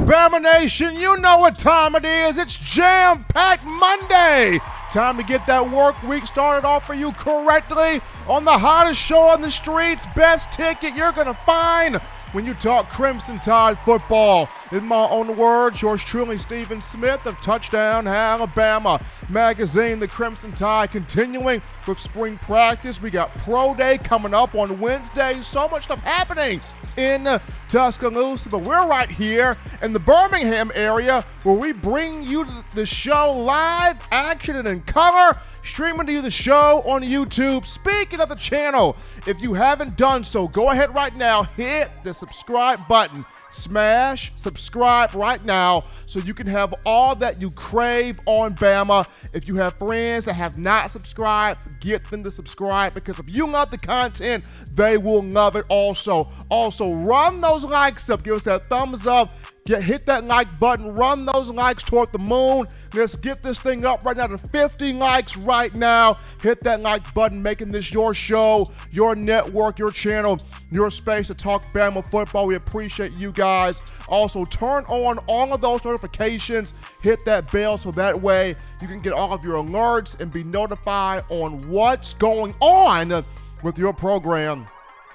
Bama Nation, you know what time it is. It's Jam-Packed Monday. Time to get that work week started off for you correctly on the hottest show on the streets. Best ticket you're going to find when you talk Crimson Tide football. In my own words, yours truly, Stephen Smith of Touchdown Alabama Magazine. The Crimson Tide continuing with spring practice. We got Pro Day coming up on Wednesday. So much stuff happening in Tuscaloosa, but we're right here in the Birmingham area where we bring you the show live, action, and in color, streaming to you the show on YouTube. Speaking of the channel, if you haven't done so, go ahead right now, hit the subscribe button. Smash subscribe right now so you can have all that you crave on Bama. If you have friends that have not subscribed, get them to subscribe, because if you love the content, they will love it also. Also, run those likes up. Give us that thumbs up. Hit that like button. Run those likes toward the moon. Let's get this thing up right now to 50 likes right now. Hit that like button, making this your show, your network, your channel, your space to talk Bama football. We appreciate you guys. Also, turn on all of those notifications. Hit that bell so that way you can get all of your alerts and be notified on what's going on with your program.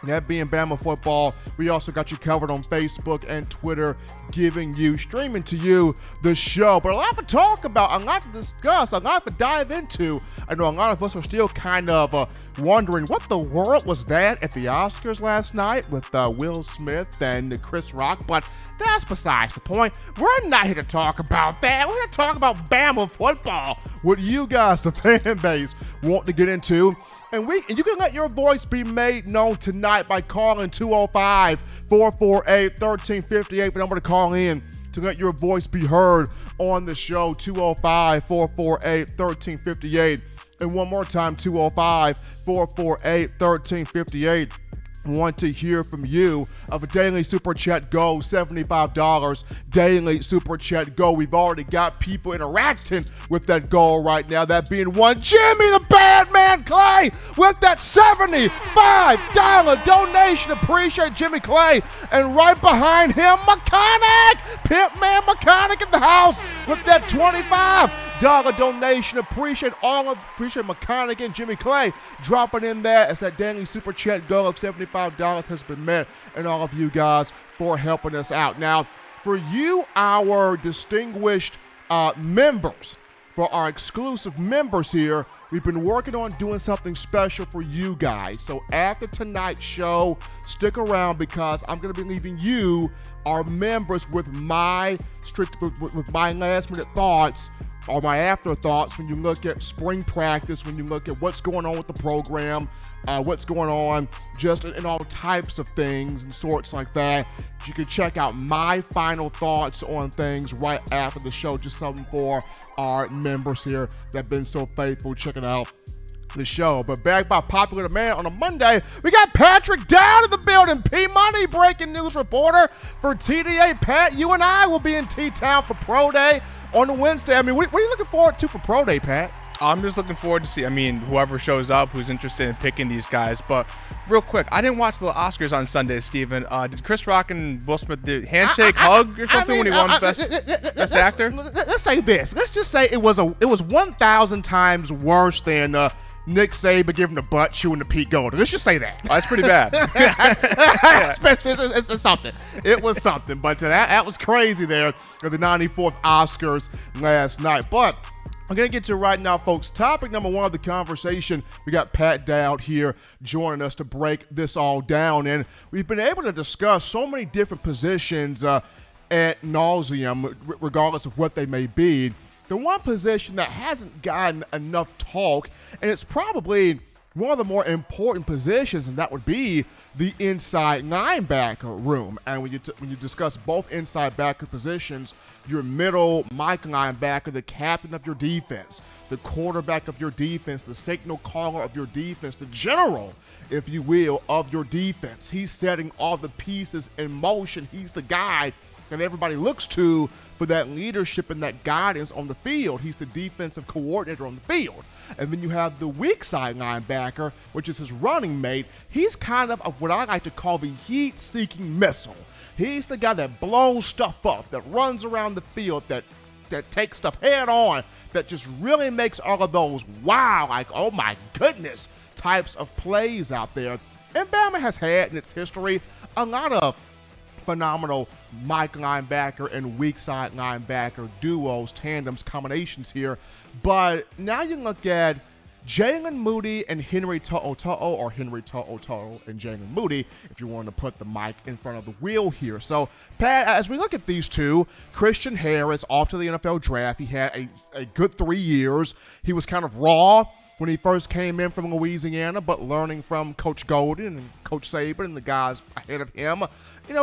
That being Bama football. We also got you covered on Facebook and Twitter, streaming to you the show. But a lot to talk about, a lot to discuss, a lot to dive into. I know a lot of us are still kind of wondering what the world was that at the Oscars last night with Will Smith and Chris Rock, but that's besides the point. We're not here to talk about that. We're here to talk about Bama football, what you guys, the fan base, want to get into. And you can let your voice be made known tonight by calling 205-448-1358. The number to call in to let your voice be heard on the show, 205-448-1358. And one more time, 205-448-1358. Want to hear from you of a daily super chat goal, $75 daily super chat goal. We've already got people interacting with that goal right now, that being one Jimmy the Bad Man Clay with that $75 donation. Appreciate Jimmy Clay. And right behind him, Pimpman Mechanic in the house with that $25 donation. Appreciate Mechanic and Jimmy Clay dropping in there as that daily super chat goal of $75 has been met, and all of you guys for helping us out. Now, for you, our distinguished members, for our exclusive members here, we've been working on doing something special for you guys. So after tonight's show, stick around, because I'm going to be leaving you, our members, with my last minute thoughts or my afterthoughts when you look at spring practice, when you look at what's going on with the program, what's going on just in all types of things and sorts like that. You can check out my final thoughts on things right after the show. Just something for our members here that have been so faithful checking out the show. But back by popular demand on a Monday, we got Patrick Down in the building. P-Money, breaking news reporter for TDA. Pat, you and I will be in T-Town for Pro Day on Wednesday. I mean, what are you looking forward to for Pro Day, Pat? I'm just looking forward to see, whoever shows up who's interested in picking these guys. But real quick, I didn't watch the Oscars on Sunday, Steven. Did Chris Rock and Will Smith do handshake, hug or something when he won Best Actor? Let's say this. Let's just say it was 1,000 times worse than Nick Saban giving the butt chewing the Pete Golding. Let's just say that. Oh, that's pretty bad. It's something. It was something. But that was crazy there at the 94th Oscars last night. But I'm going to get to right now, folks. Topic number one of the conversation. We got Pat Dowd here joining us to break this all down. And we've been able to discuss so many different positions ad nauseum, regardless of what they may be. The one position that hasn't gotten enough talk, and it's probably one of the more important positions, and that would be the inside linebacker room. And when you discuss both inside backer positions, your middle Mike linebacker, the captain of your defense, the quarterback of your defense, the signal caller of your defense, the general, if you will, of your defense. He's setting all the pieces in motion. He's the guy that everybody looks to for that leadership and that guidance on the field. He's the defensive coordinator on the field. And then you have the weak side linebacker, which is his running mate. He's kind of what I like to call the heat-seeking missile. He's the guy that blows stuff up, that runs around the field, that takes stuff head on, that just really makes all of those wow, like, oh my goodness, types of plays out there. And Bama has had in its history a lot of phenomenal Mike linebacker and weak side linebacker duos, tandems, combinations here. But now you look at Jalen Moody and Henry To'o, or Henry To'o and Jalen Moody, if you want to put the mic in front of the wheel here. So, Pat, as we look at these two, Christian Harris off to the NFL draft. He had a good 3 years. He was kind of raw when he first came in from Louisiana, but learning from Coach Golden and Coach Saban and the guys ahead of him,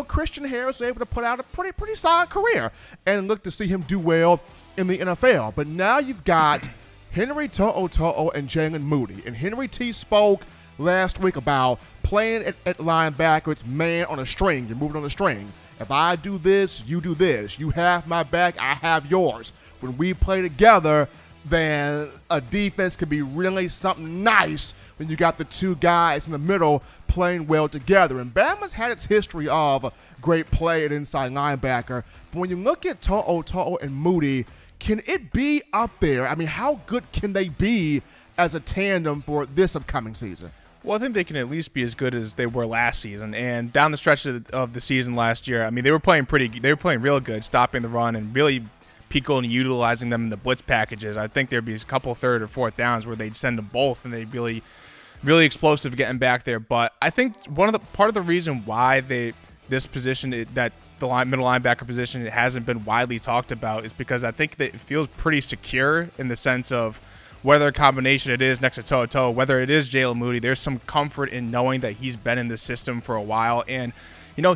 Christian Harris was able to put out a pretty solid career and look to see him do well in the NFL. But now you've got Henry To'o and Jalen Moody. And Henry T spoke last week about playing at linebacker. It's man on a string. You're moving on a string. If I do this, you do this. You have my back, I have yours. When we play together, then a defense can be really something nice when you got the two guys in the middle playing well together. And Bama's had its history of great play at inside linebacker. But when you look at To'o and Moody, can it be up there? I mean, how good can they be as a tandem for this upcoming season? Well, I think they can at least be as good as they were last season. And down the stretch of the season last year, I mean, they were playing real good, stopping the run and really Pico and utilizing them in the blitz packages. I think there'd be a couple third or fourth downs where they'd send them both and they'd really explosive getting back there. But I think part of the reason why this position that the middle linebacker position hasn't been widely talked about is because I think that it feels pretty secure in the sense of whether combination it is next to To'o, whether it is Jalen Moody, there's some comfort in knowing that he's been in the system for a while. And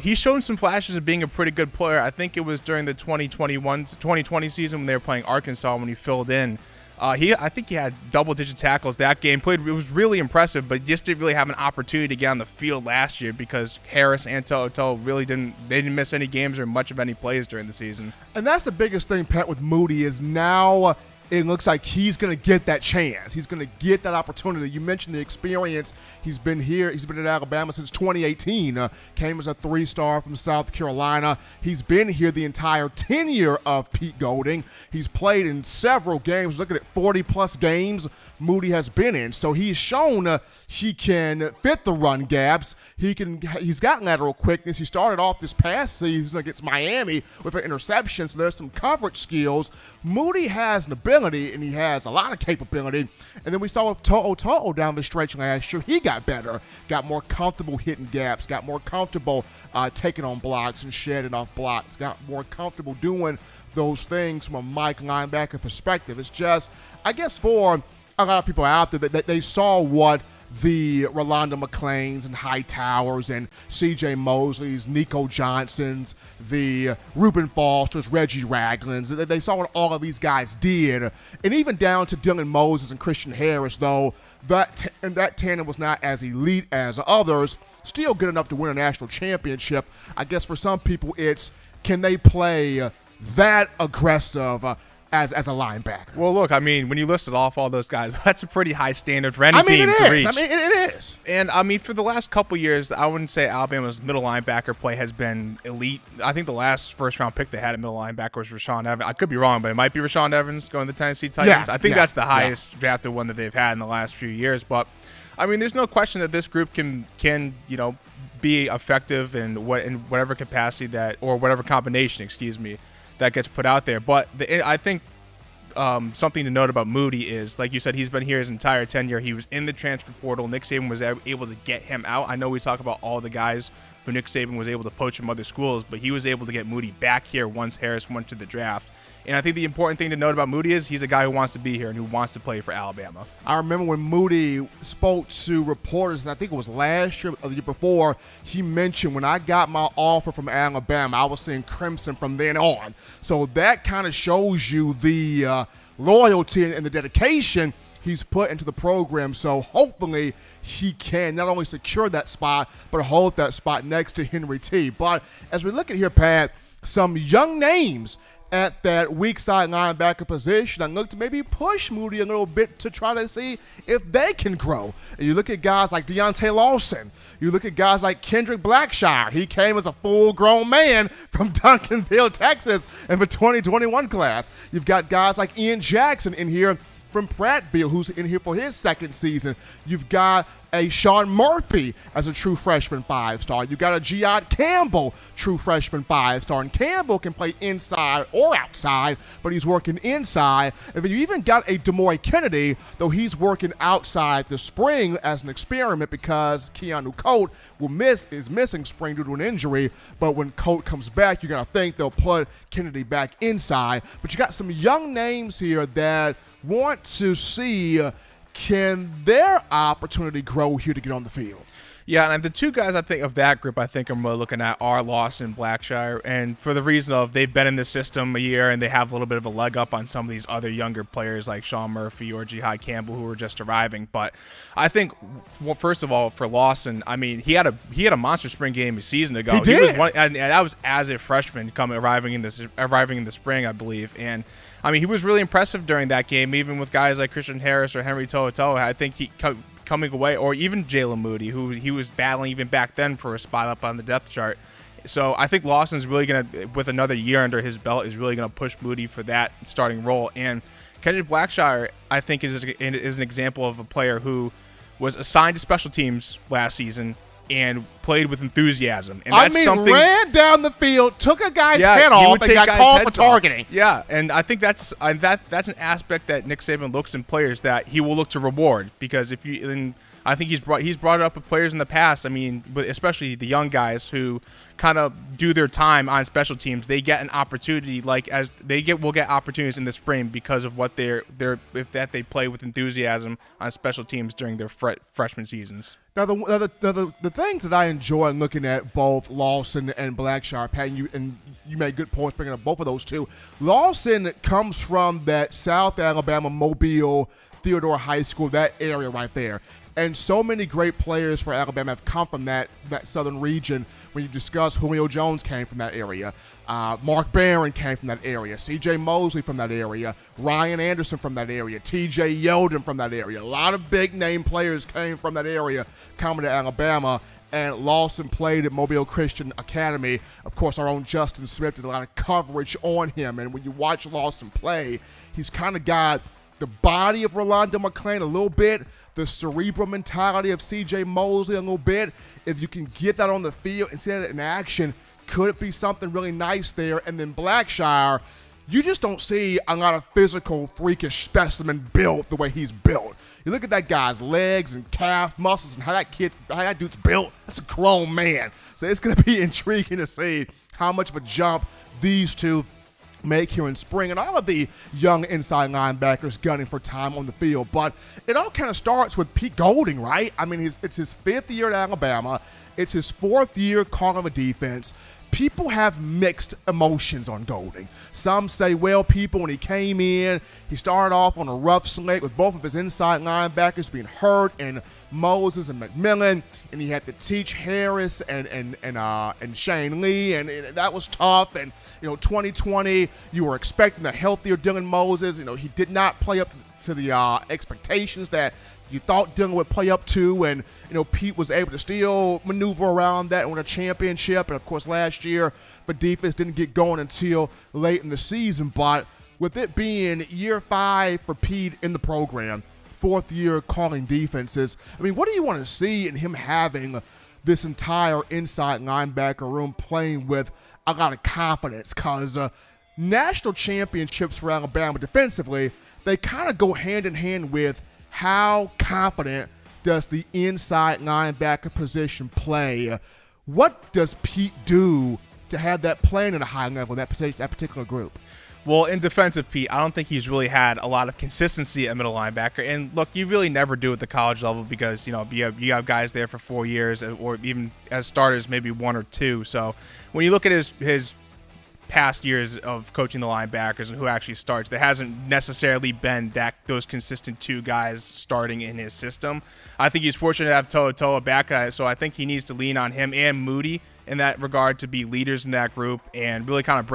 he's shown some flashes of being a pretty good player. I think it was during the 2020 season when they were playing Arkansas when he filled in. I think he had double-digit tackles that game. It was really impressive, but just didn't really have an opportunity to get on the field last year because Harris and To'o really didn't miss any games or much of any plays during the season. And that's the biggest thing, Pat, with Moody is now it looks like he's going to get that chance. He's going to get that opportunity. You mentioned the experience. He's been here. He's been at Alabama since 2018. Came as a 3-star from South Carolina. He's been here the entire tenure of Pete Golding. He's played in several games. Looking at 40-plus games Moody has been in. So he's shown he can fit the run gaps. He's got lateral quickness. He started off this past season against Miami with an interception, so there's some coverage skills. Moody has an ability, and he has a lot of capability. And then we saw with To'o down the stretch last year, he got better, got more comfortable hitting gaps, got more comfortable taking on blocks and shedding off blocks, got more comfortable doing those things from a Mike linebacker perspective. It's just, I guess for a lot of people out there that they saw what the Rolando McClains and Hightowers and C.J. Mosley's, Nico Johnsons, the Reuben Fosters, Reggie Raglins. They saw what all of these guys did. And even down to Dylan Moses and Christian Harris, though, that tandem was not as elite as others, still good enough to win a national championship. I guess for some people it's, can they play that aggressive as a linebacker? Well, look, I mean, when you listed off all those guys, that's a pretty high standard for any team to reach. It is. And, I mean, for the last couple years, I wouldn't say Alabama's middle linebacker play has been elite. I think the last first-round pick they had at middle linebacker was Rashawn Evans. I could be wrong, but it might be Rashawn Evans going to the Tennessee Titans. I think that's the highest drafted one that they've had in the last few years. But, I mean, there's no question that this group can be effective in whatever capacity or whatever combination, that gets put out there. But I think something to note about Moody is, like you said, he's been here his entire tenure. He was in the transfer portal. Nick Saban was able to get him out. I know we talk about all the guys who Nick Saban was able to poach from other schools, but he was able to get Moody back here once Harris went to the draft. And I think the important thing to note about Moody is he's a guy who wants to be here and who wants to play for Alabama. I remember when Moody spoke to reporters, and I think it was last year or the year before, he mentioned, when I got my offer from Alabama, I was seeing crimson from then on. So that kind of shows you the loyalty and the dedication he's put into the program. So hopefully he can not only secure that spot, but hold that spot next to Henry T. But as we look at here, Pat, some young names at that weak side linebacker position and look to maybe push Moody a little bit to try to see if they can grow. And you look at guys like Deontay Lawson. You look at guys like Kendrick Blackshire. He came as a full-grown man from Duncanville, Texas in the 2021 class. You've got guys like Ian Jackson in here from Prattville, who's in here for his second season. You've got a Sean Murphy as a true freshman 5-star. You've got a Giad Campbell, true freshman 5-star. And Campbell can play inside or outside, but he's working inside. And then you even got a Demoy Kennedy, though he's working outside the spring as an experiment because Keanu Colt is missing spring due to an injury. But when Colt comes back, you're going to think they'll put Kennedy back inside. But you got some young names here that want to see can their opportunity grow here to get on the field. Yeah, and the two guys I think of that group I think I'm really looking at are Lawson and Blackshire, and for the reason of they've been in the system a year and they have a little bit of a leg up on some of these other younger players like Sean Murphy or Jihad Campbell who were just arriving. But I think, well, first of all, for Lawson, I mean, he had a monster spring game a season ago. He did. And that was as a freshman arriving in the spring, I believe, and I mean, he was really impressive during that game, even with guys like Christian Harris or Henry To'oTo'o. I think he coming away, or even Jalen Moody, who he was battling even back then for a spot up on the depth chart. So I think Lawson's really going to, with another year under his belt, is really going to push Moody for that starting role. And Kendrick Blackshire, I think, is an example of a player who was assigned to special teams last season and played with enthusiasm. And that's ran down the field, took a guy's head off, and got called for targeting. Yeah, and I think that's an aspect that Nick Saban looks in players that he will look to reward, because I think he's brought it up with players in the past. I mean, especially the young guys who kind of do their time on special teams. They get an opportunity, will get opportunities in the spring because of what they play with enthusiasm on special teams during their freshman seasons. Now, the things that I enjoy in looking at both Lawson and Blackshire, Pat, and you made good points bringing up both of those two. Lawson comes from that South Alabama, Mobile, Theodore High School, that area right there. And so many great players for Alabama have come from that southern region. When you discuss Julio Jones came from that area. Mark Barron came from that area. C.J. Mosley from that area. Ryan Anderson from that area. T.J. Yeldon from that area. A lot of big-name players came from that area coming to Alabama. And Lawson played at Mobile Christian Academy. Of course, our own Justin Smith did a lot of coverage on him. And when you watch Lawson play, he's kind of got the body of Rolando McClain a little bit, the cerebral mentality of C.J. Mosley a little bit. If you can get that on the field and see that in action, could it be something really nice there? And then Blackshire, you just don't see a lot of physical, freakish specimen built the way he's built. You look at that guy's legs and calf muscles and how that dude's built. That's a grown man. So it's going to be intriguing to see how much of a jump these two make here in spring, and all of the young inside linebackers gunning for time on the field. But it all kind of starts with Pete Golding, right? I mean, it's his 5th year at Alabama. It's his 4th year calling a defense. People have mixed emotions on Golding. Some say, well, when he came in, he started off on a rough slate with both of his inside linebackers being hurt, and Moses and McMillan, and he had to teach Harris and Shane Lee, and that was tough. And 2020, you were expecting a healthier Dylan Moses. He did not play up to the expectations that you thought Dylan would play up to, and Pete was able to still maneuver around that and win a championship. And of course, last year the defense didn't get going until late in the season. But with it being year 5 for Pete in the program, 4th year calling defenses, I mean, what do you want to see in him having this entire inside linebacker room playing with a lot of confidence? Because national championships for Alabama defensively, they kind of go hand in hand with how confident does the inside linebacker position play. What does Pete do to have that playing at a high level in that position, that particular group? Well, in defense of Pete, I don't think he's really had a lot of consistency at middle linebacker. And look, you really never do at the college level because you have guys there for 4 years, or even as starters maybe 1 or 2. So when you look at his past years of coaching the linebackers and who actually starts, there hasn't necessarily been those consistent two guys starting in his system. I think he's fortunate to have Toa back, so I think he needs to lean on him and Moody in that regard to be leaders in that group and really kind of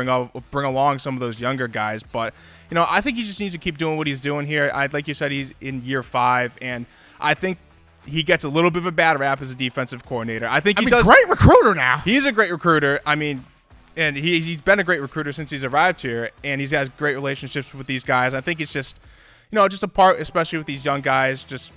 bring along some of those younger guys. But, I think he just needs to keep doing what he's doing here. Like you said, he's in year 5, and I think he gets a little bit of a bad rap as a defensive coordinator. I think he does. Great recruiter now. He's a great recruiter. And he's been a great recruiter since he's arrived here, and he's has great relationships with these guys. I think it's just, just a part, especially with these young guys, just,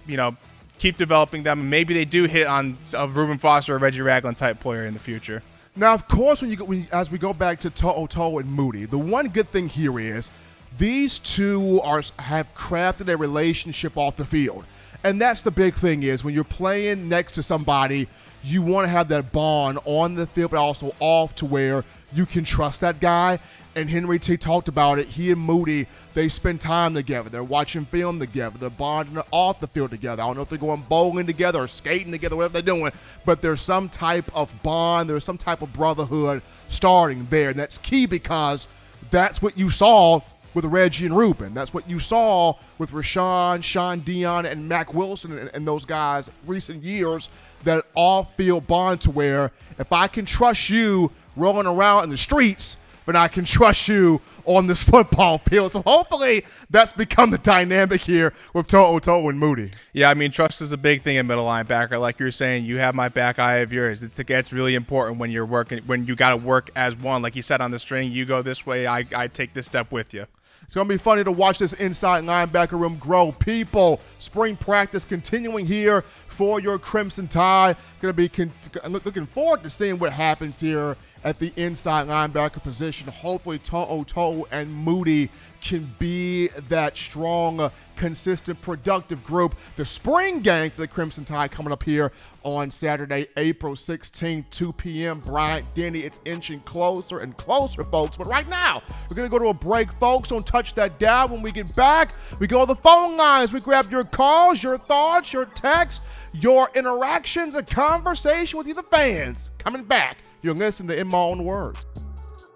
keep developing them. And maybe they do hit on a Reuben Foster or Reggie Ragland type player in the future. Now, of course, as we go back to To'o and Moody, the one good thing here is these two have crafted a relationship off the field. And that's the big thing is when you're playing next to somebody, you want to have that bond on the field, but also off to where you can trust that guy. And Henry T talked about it. He and Moody, they spend time together. They're watching film together. They're bonding off the field together. I don't know if they're going bowling together or skating together, whatever they're doing, but there's some type of bond. There's some type of brotherhood starting there. And that's key because that's what you saw with Reggie and Reuben. That's what you saw with Rashawn, Sean Dion, and Mac Wilson and those guys recent years, that off-field bond to where if I can trust you rolling around in the streets, then I can trust you on this football field. So hopefully that's become the dynamic here with To'o and Moody. Yeah, trust is a big thing in middle linebacker. Like you're saying, you have my back, I have yours. It's really important when you're working, when you got to work as one. Like you said on the string, you go this way, I take this step with you. It's going to be funny to watch this inside linebacker room grow. People, spring practice continuing here for your Crimson Tide. Going to be looking forward to seeing what happens here at the inside linebacker position. Hopefully To'o and Moody can be that strong, consistent, productive group. The spring game for the Crimson Tide coming up here on Saturday, April 16th, 2 p.m. Bryant Denny. It's inching closer and closer, folks. But right now, we're going to go to a break, folks. Don't touch that dial. When we get back, we go to the phone lines. We grab your calls, your thoughts, your texts, your interactions, a conversation with you, the fans. Coming back, you're listening to In My Own Words.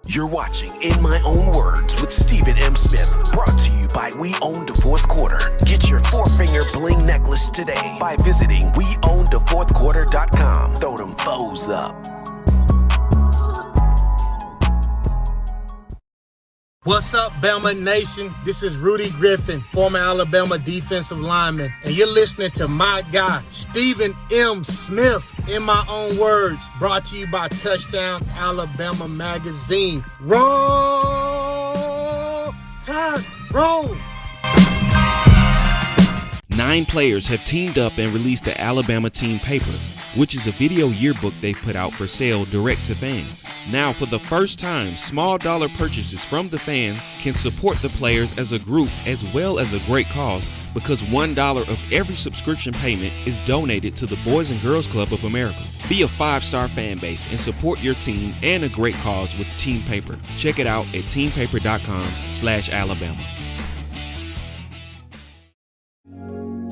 You're watching In My Own Words with Stephen M. Smith, brought to you by We Own the Fourth Quarter. Get your 4-finger bling necklace today by visiting weownthefourthquarter.com. Throw them foes up. What's up, Bama Nation? This is Rudy Griffin, former Alabama defensive lineman, and you're listening to my guy, Stephen M. Smith, In My Own Words, brought to you by Touchdown Alabama Magazine. Roll Tide, roll! 9 players have teamed up and released the Alabama Team Paper, which is a video yearbook they've put out for sale direct to fans. Now, for the first time, small dollar purchases from the fans can support the players as a group as well as a great cause, because $1 of every subscription payment is donated to the Boys and Girls Club of America. Be a 5-star fan base and support your team and a great cause with Team Paper. Check it out at teampaper.com/Alabama.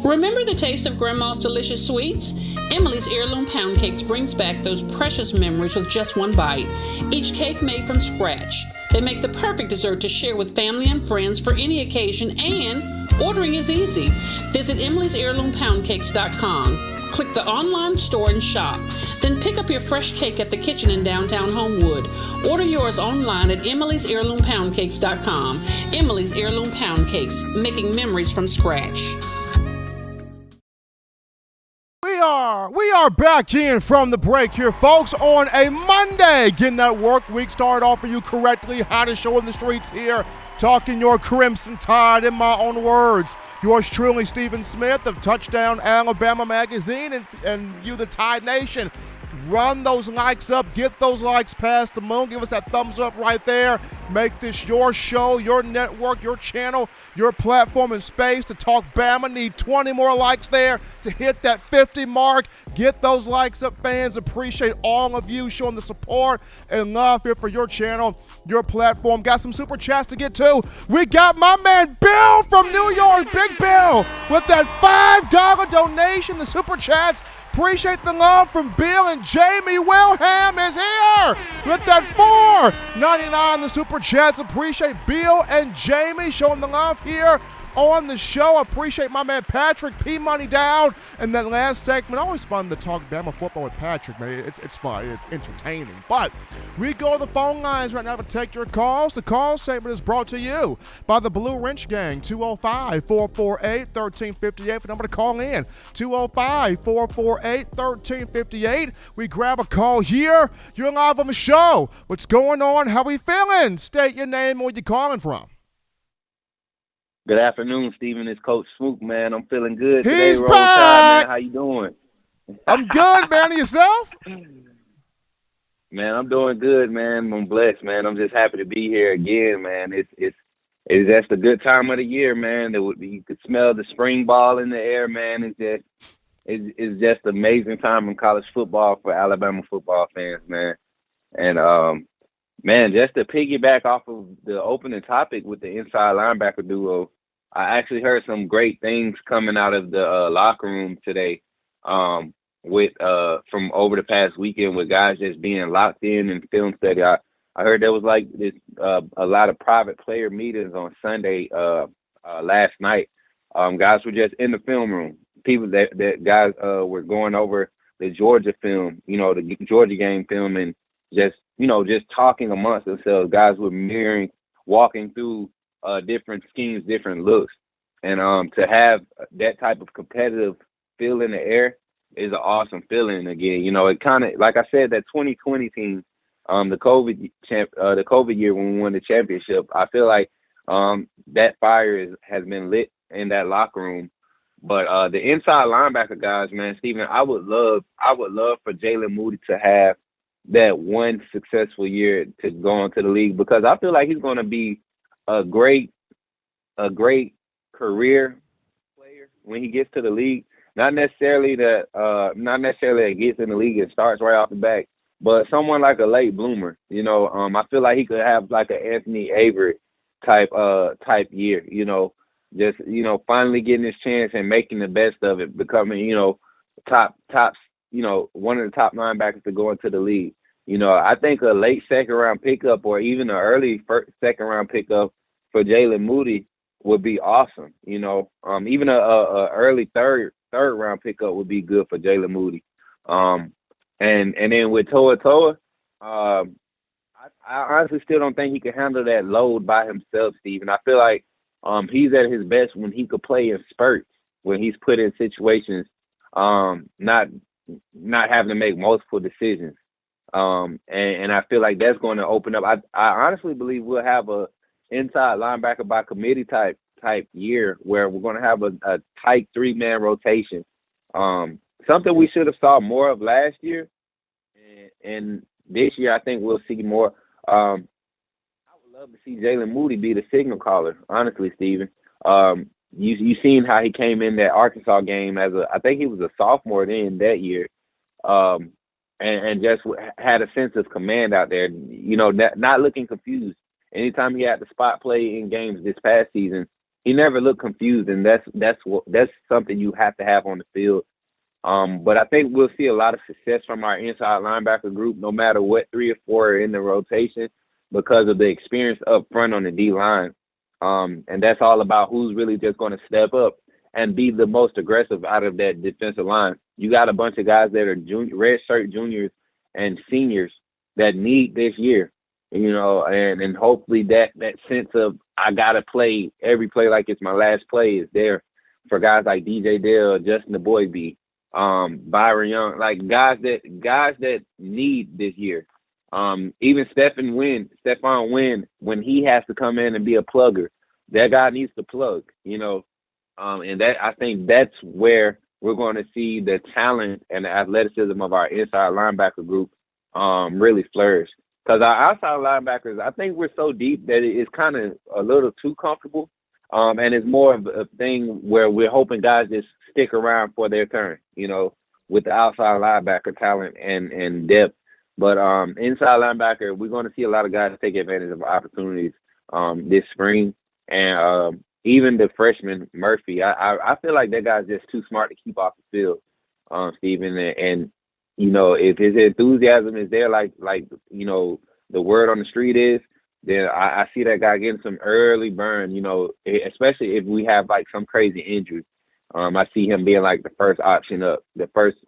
Remember the taste of Grandma's delicious sweets? Emily's Heirloom Pound Cakes brings back those precious memories with just one bite. Each cake made from scratch. They make the perfect dessert to share with family and friends for any occasion, and ordering is easy. Visit emily'sheirloompoundcakes.com. Click the online store and shop. Then pick up your fresh cake at the kitchen in downtown Homewood. Order yours online at emily'sheirloompoundcakes.com. Emily's Heirloom Pound Cakes, making memories from scratch. We are back in from the break here, folks, on a Monday. Getting that work week started off for you correctly. Hottest show in the streets here. Talking your Crimson Tide, In My Own Words. Yours truly, Stephen Smith of Touchdown Alabama Magazine, and you, the Tide Nation. Run those likes up. Get those likes past the moon. Give us that thumbs up right there. Make this your show, your network, your channel, your platform and space to talk Bama. Need 20 more likes there to hit that 50 mark. Get those likes up, fans. Appreciate all of you showing the support and love here for your channel, your platform. Got some super chats to get to. We got my man Bill from New York, Big Bill, with that $5 donation. The super chats. Appreciate the love from Bill, and Jamie Wilhelm is here. with that $4.99 the Super Chats. Appreciate Bill and Jamie showing the love here on the show. Appreciate my man Patrick, P-Money down. And that last segment, always fun to talk Bama football with Patrick, man. It's fun. It's entertaining. But we go to the phone lines right now to take your calls. The call segment is brought to you by the Blue Wrench Gang, 205-448-1358. The number to call in, 205-448-1358. We grab a call here. You're live on the show. What's going on? How we feeling? State your name and where you calling from. Good afternoon, Stephen. It's Coach Swoop, man. I'm feeling good He's today. back. Tide, man. How you doing? I'm good, man. And yourself? Man, I'm doing good, man. I'm blessed, man. I'm just happy to be here again, man. It's just a good time of the year, man. You could smell the spring ball in the air, man. It's just an amazing time in college football for Alabama football fans, man. And man, just to piggyback off of the opening topic with the inside linebacker duo, I actually heard some great things coming out of the locker room today with from over the past weekend with guys just being locked in film study. I heard there was like this a lot of private player meetings on Sunday last night. Guys were just in the film room. People that guys were going over the Georgia film, the Georgia game film, and just talking amongst themselves. Guys were mirroring, walking through different schemes, different looks. And to have that type of competitive feel in the air is an awesome feeling again. It kind of, like I said, that 2020 team, the COVID year when we won the championship, I feel like that fire has been lit in that locker room. But the inside linebacker guys, man, Stephen, I would love for Jalen Moody to have that one successful year to go into the league, because I feel like he's going to be a great career player when he gets to the league. Not necessarily that gets in the league and starts right off the bat, but someone like a late bloomer. I feel like he could have like an Anthony Avery type year. Just finally getting his chance and making the best of it, becoming top. One of the top linebackers to go into the league. I think a late second round pickup or even an early second round pickup for Jalen Moody would be awesome. Even a early third round pickup would be good for Jalen Moody. And then with Toa, I honestly still don't think he can handle that load by himself, Steven. I feel like he's at his best when he could play in spurts, when he's put in situations, not having to make multiple decisions. And I feel like that's going to open up. I honestly believe we'll have a inside linebacker by committee type year where we're going to have a tight 3-man rotation. Something we should have saw more of last year. And this year, I think we'll see more. I would love to see Jalen Moody be the signal caller, honestly, Steven. You seen how he came in that Arkansas game I think he was a sophomore then that year, and just had a sense of command out there. Not looking confused. Anytime he had to spot play in games this past season, he never looked confused, and that's something you have to have on the field. But I think we'll see a lot of success from our inside linebacker group, no matter what 3 or 4 are in the rotation, because of the experience up front on the D-line. And that's all about who's really just going to step up and be the most aggressive out of that defensive line. You got a bunch of guys that are redshirt juniors and seniors that need this year, and hopefully that sense of I got to play every play like it's my last play is there for guys like DJ Dale, Justin DeBoybe, Byron Young, like guys that need this year. Even Stephon Wynn, when he has to come in and be a plugger, that guy needs to plug, and that I think that's where we're going to see the talent and the athleticism of our inside linebacker group really flourish. Because our outside linebackers, I think we're so deep that it's kind of a little too comfortable, and it's more of a thing where we're hoping guys just stick around for their turn, with the outside linebacker talent and depth. But inside linebacker, we're going to see a lot of guys take advantage of opportunities this spring. And even the freshman, Murphy, I feel like that guy's just too smart to keep off the field, Stephen. And if his enthusiasm is there, like the word on the street is, then I see that guy getting some early burn. Especially if we have like some crazy injury. I see him being like the first option up, first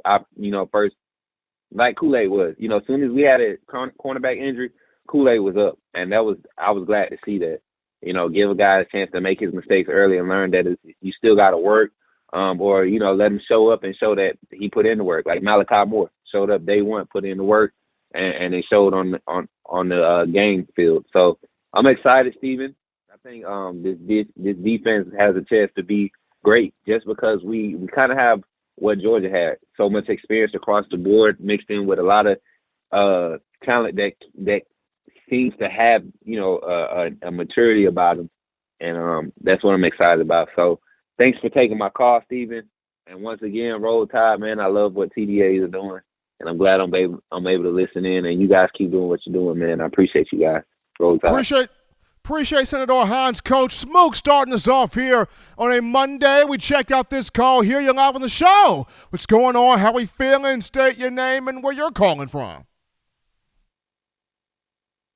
like Kool-Aid was. As soon as we had a cornerback injury, Kool-Aid was up, and I was glad to see that. Give a guy a chance to make his mistakes early and learn that you still got to work, or let him show up and show that he put in the work. Like Malachi Moore showed up day one, put in the work, and they showed on the game field. So I'm excited, Steven. I think this defense has a chance to be great just because we kind of have what Georgia had, so much experience across the board mixed in with a lot of talent that seems to have a maturity about them, and that's what I'm excited about. So thanks for taking my call, Steven. And once again, Roll Tide, man. I love what TDAs are doing, and I'm glad I'm able to listen in. And you guys keep doing what you're doing, man. I appreciate you guys. Roll Tide. Appreciate Senator Hines. Coach Smoke starting us off here on a Monday. We check out this call here. You're live on the show. What's going on? How we feeling? State your name and where you're calling from.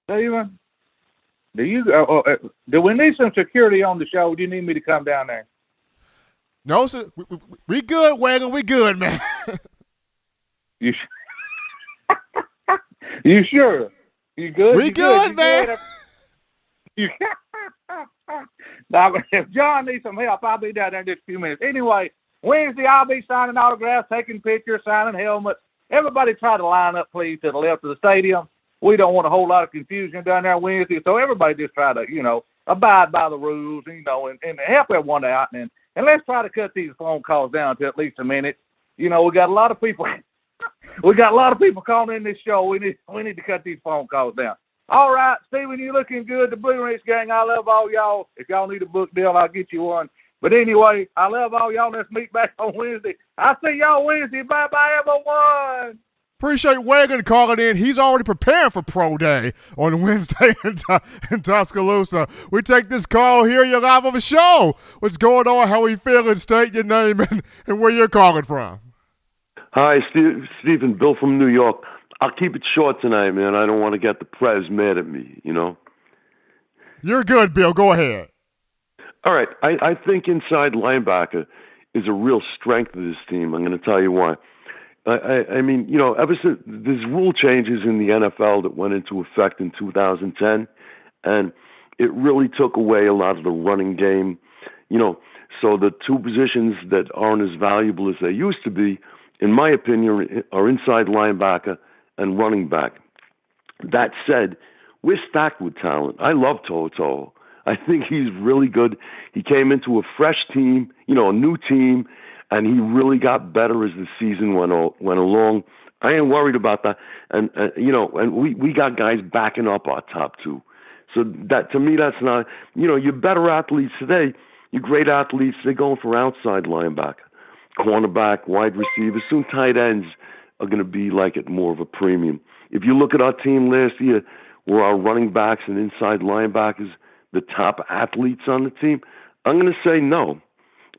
Steven, do we need some security on the show? Do you need me to come down there? No, sir. We good, Wagon. We good, man. You sure? You good? We good, man. Now, if John needs some help, I'll be down there in just a few minutes. Anyway, Wednesday I'll be signing autographs, taking pictures, signing helmets. Everybody try to line up, please, to the left of the stadium. We don't want a whole lot of confusion down there Wednesday, so everybody just try to, abide by the rules, and help everyone out. And let's try to cut these phone calls down to at least a minute. We got a lot of people. We got a lot of people calling in this show. We need to cut these phone calls down. All right, Steven, you looking good. The Blue Ridge gang, I love all y'all. If y'all need a book deal, I'll get you one. But anyway, I love all y'all. Let's meet back on Wednesday. I'll see y'all Wednesday. Bye-bye, everyone. Appreciate Wagon calling in. He's already preparing for Pro Day on Wednesday in Tuscaloosa. We take this call here. You're live on the show. What's going on? How are you feeling? State your name and where you're calling from. Hi, Stephen, Bill from New York. I'll keep it short tonight, man. I don't want to get the press mad at me, You're good, Bill. Go ahead. All right. I think inside linebacker is a real strength of this team. I'm going to tell you why. I mean, ever since there's rule changes in the NFL that went into effect in 2010, and it really took away a lot of the running game, so the two positions that aren't as valuable as they used to be, in my opinion, are inside linebacker and running back. That said, we're stacked with talent. I love Toto. I think he's really good. He came into a fresh team, a new team, and he really got better as the season went along. I ain't worried about that. And we got guys backing up our top two. So that, to me, that's not, you're better athletes today. You're great athletes. They're going for outside linebacker, cornerback, wide receiver. Soon tight ends are going to be like at more of a premium. If you look at our team last year, where our running backs and inside linebackers the top athletes on the team, I'm going to say no.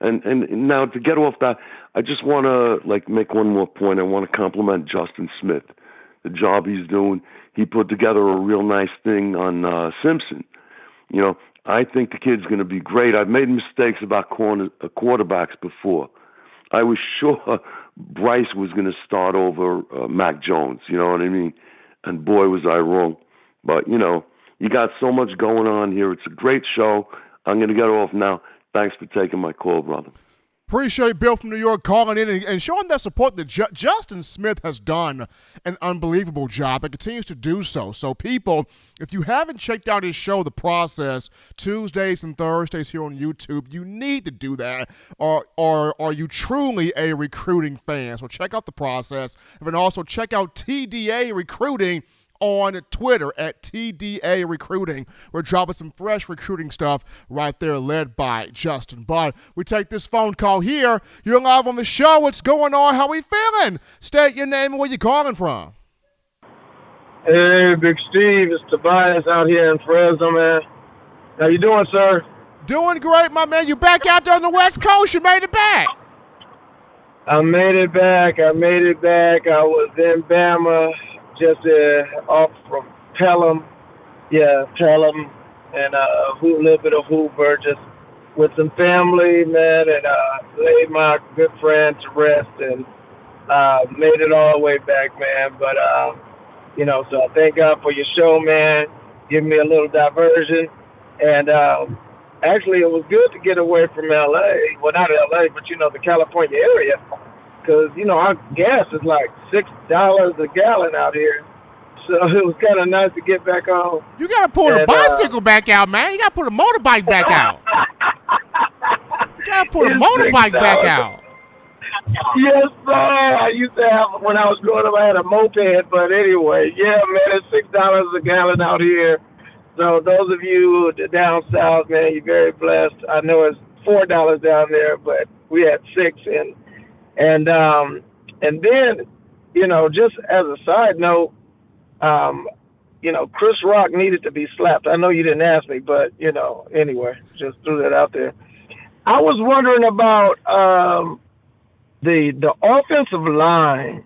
And now to get off that, I just want to make one more point. I want to compliment Justin Smith, the job he's doing. He put together a real nice thing on Simpson. I think the kid's going to be great. I've made mistakes about quarterbacks before. I was sure Bryce was going to start over Mac Jones, you know what I mean? And boy, was I wrong. But, you got so much going on here. It's a great show. I'm going to get off now. Thanks for taking my call, brother. Appreciate Bill from New York calling in and showing that support that Justin Smith has done an unbelievable job and continues to do so. So people, if you haven't checked out his show, The Process, Tuesdays and Thursdays here on YouTube, you need to do that. Or are you truly a recruiting fan? So check out The Process. And then also check out TDA Recruiting on Twitter at TDA Recruiting. We're dropping some fresh recruiting stuff right there, led by Justin. But we take this phone call here. You're live on the show. What's going on? How we feeling? State your name and where you calling from. Hey, Big Steve. It's Tobias out here in Fresno, man. How you doing, sir? Doing great, my man. You back out there on the West Coast. You made it back. I made it back. I was in Bama, just off from Pelham. Yeah, Pelham, and a little bit of Hoover, just with some family, man, and laid my good friend to rest, and made it all the way back, man. But so I thank God for your show, man. Give me a little diversion, and actually, it was good to get away from L.A. Well, not L.A., but the California area, because our gas is like $6 a gallon out here. So it was kind of nice to get back home. You got to pull the bicycle back out, man. You got to put a motorbike back out. You got to put a motorbike back out. Yes, sir. I used to have, when I was growing up, I had a moped. But anyway, yeah, man, it's $6 a gallon out here. So those of you down south, man, you're very blessed. I know it's $4 down there, but we had $6. And then, just as a side note, Chris Rock needed to be slapped. I know you didn't ask me, but, anyway, just threw that out there. I was wondering about the offensive line,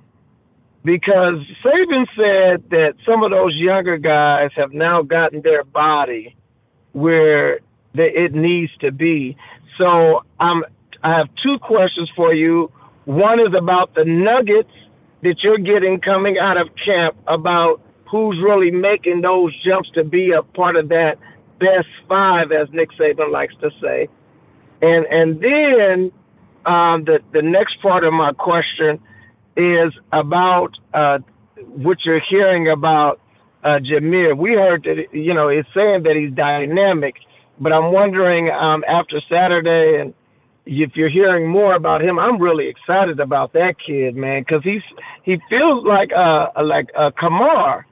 because Saban said that some of those younger guys have now gotten their body where it needs to be. So I have two questions for you. One is about the nuggets that you're getting coming out of camp about who's really making those jumps to be a part of that best five, as Nick Saban likes to say. And then the next part of my question is about what you're hearing about Jameer. We heard that, it's saying that he's dynamic, but I'm wondering after Saturday, and if you're hearing more about him, I'm really excited about that kid, man, because he feels like a Kamar,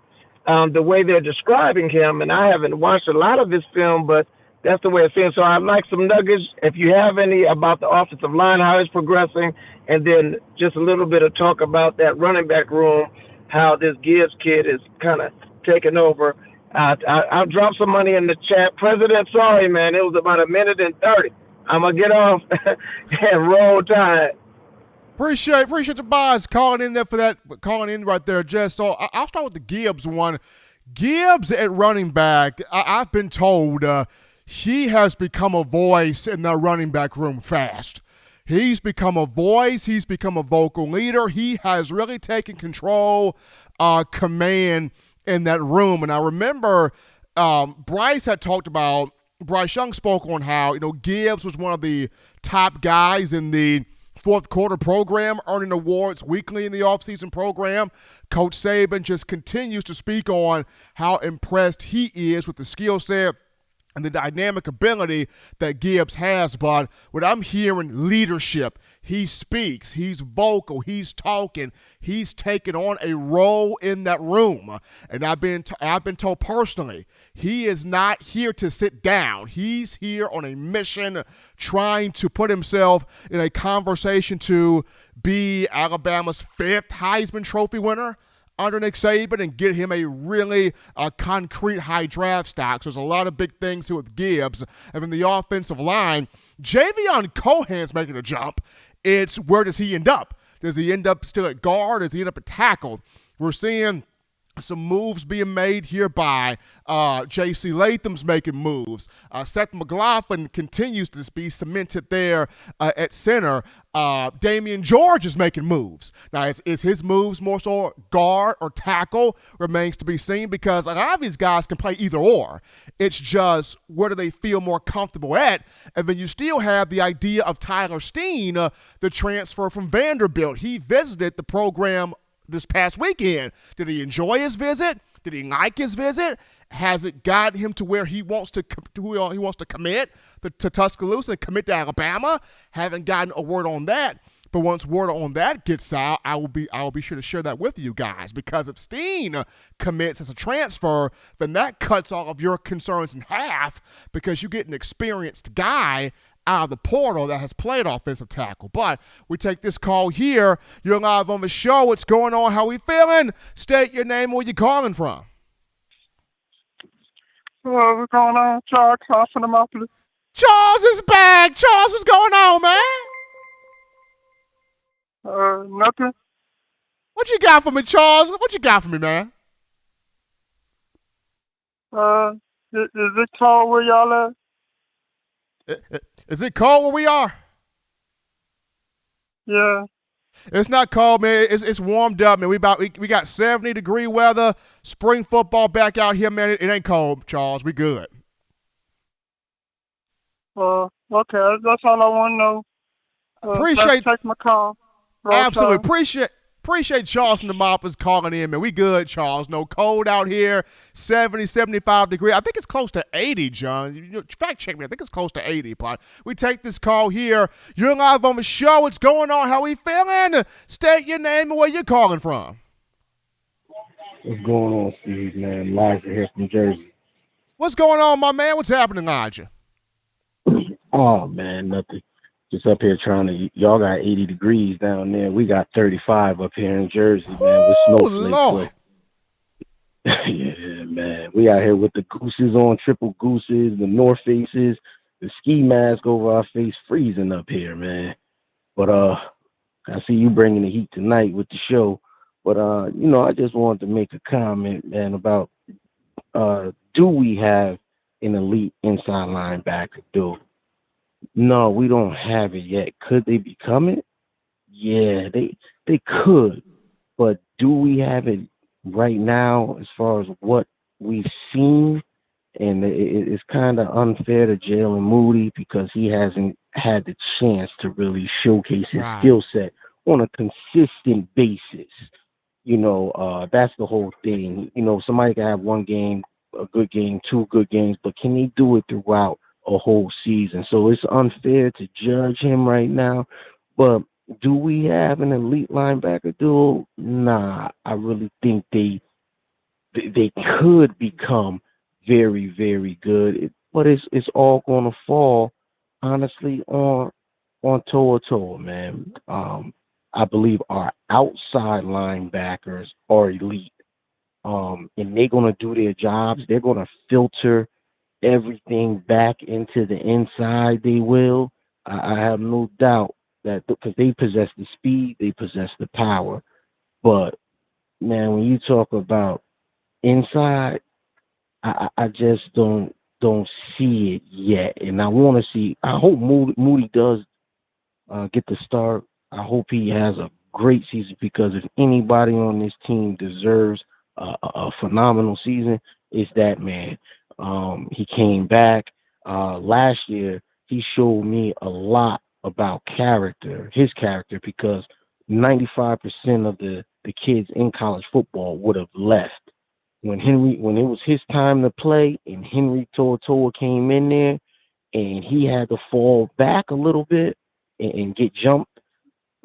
the way they're describing him, and I haven't watched a lot of his film, but that's the way it seems. So I'd like some nuggets, if you have any, about the offensive line, how it's progressing, and then just a little bit of talk about that running back room, how this Gibbs kid is kind of taking over. I'll drop some money in the chat. President, sorry, man, it was about 1:30. I'm going to get off and roll tide. Appreciate the boys calling in right there, Jess. So I'll start with the Gibbs one. Gibbs at running back, I've been told he has become a voice in the running back room fast. He's become a voice. He's become a vocal leader. He has really taken control, command in that room. And I remember Bryce Young spoke on how, Gibbs was one of the top guys in the fourth quarter program, earning awards weekly in the offseason program. Coach Saban just continues to speak on how impressed he is with the skill set and the dynamic ability that Gibbs has. But when I'm hearing leadership, he speaks, he's vocal, he's talking, he's taking on a role in that room. And I've been told personally, he is not here to sit down. He's here on a mission, trying to put himself in a conversation to be Alabama's 5th Heisman Trophy winner under Nick Saban and get him a really concrete high draft stock. So there's a lot of big things here with Gibbs. And then the offensive line, Javion Cohen's making a jump. It's where does he end up? Does he end up still at guard? Does he end up at tackle? We're seeing some moves being made here by J.C. Latham's making moves. Seth McLaughlin continues to be cemented there at center. Damian George is making moves. Now, is his moves more so guard or tackle? Remains to be seen, because a lot of these guys can play either or. It's just where do they feel more comfortable at? And then you still have the idea of Tyler Steen, the transfer from Vanderbilt. He visited the program this past weekend. Did he enjoy his visit? Did he like his visit? Has it got him to where he wants to commit to Tuscaloosa and commit to Alabama? Haven't gotten a word on that. But once word on that gets out, I will be sure to share that with you guys, because if Steen commits as a transfer, then that cuts all of your concerns in half, because you get an experienced guy out of the portal that has played offensive tackle. But we take this call here. You're live on the show. What's going on? How we feeling? State your name. Where you calling from? What's going on? Charles from the Charles is back. Charles, what's going on, man? Nothing. What you got for me, Charles? What you got for me, man? Is it cold where y'all at? Is it cold where we are? Yeah. It's not cold, man. It's warmed up, man. We got 70-degree weather. Spring football back out here, man. It ain't cold, Charles. We good. Okay. That's all I want to know. Appreciate take my call. Absolutely. Appreciate Charles and the Moppers calling in, man. We good, Charles. No cold out here. 70, 75 degrees. I think it's close to 80, John. Fact check me. I think it's close to 80, but we take this call here. You're live on the show. What's going on? How we feeling? State your name and where you're calling from. What's going on, Steve, man? Elijah here from Jersey. What's going on, my man? What's happening, Elijah? Oh, man, nothing. Just up here y'all got 80 degrees down there. We got 35 up here in Jersey, man, with snowflakes. Lord. Yeah, man. We out here with the gooses on, triple gooses, the North Faces, the ski mask over our face, freezing up here, man. But I see you bringing the heat tonight with the show. But, I just wanted to make a comment, man, about do we have an elite inside linebacker, dude? No, we don't have it yet. Could they become it? Yeah, they could. But do we have it right now as far as what we've seen? And it's kind of unfair to Jalen Moody because he hasn't had the chance to really showcase his skill set on a consistent basis. That's the whole thing. Somebody can have one game, a good game, two good games, but can he do it throughout a whole season? So it's unfair to judge him right now. But do we have an elite linebacker duo? Nah, I really think they could become very, very good. But it's all going to fall, honestly, on Toa, man. I believe our outside linebackers are elite. And they're going to do their jobs. They're going to filter everything back into the inside. They will. I have no doubt that because they possess the speed, they possess the power. But man, when you talk about inside, I just don't see it yet. And I want to see. I hope Moody does get the start. I hope he has a great season because if anybody on this team deserves a phenomenal season, it's that man. He came back last year. He showed me a lot about his character, because 95% of the kids in college football would have left. When it was his time to play and Henry Toa came in there and he had to fall back a little bit and get jumped,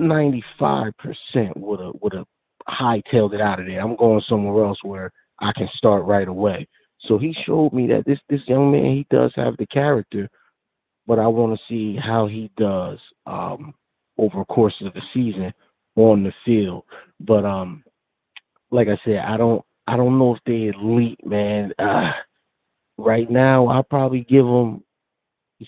95% would have hightailed it out of there. I'm going somewhere else where I can start right away. So he showed me that this young man, he does have the character, but I want to see how he does over the course of the season on the field. But like I said, I don't know if they're elite, man. Right now, I'll probably give them,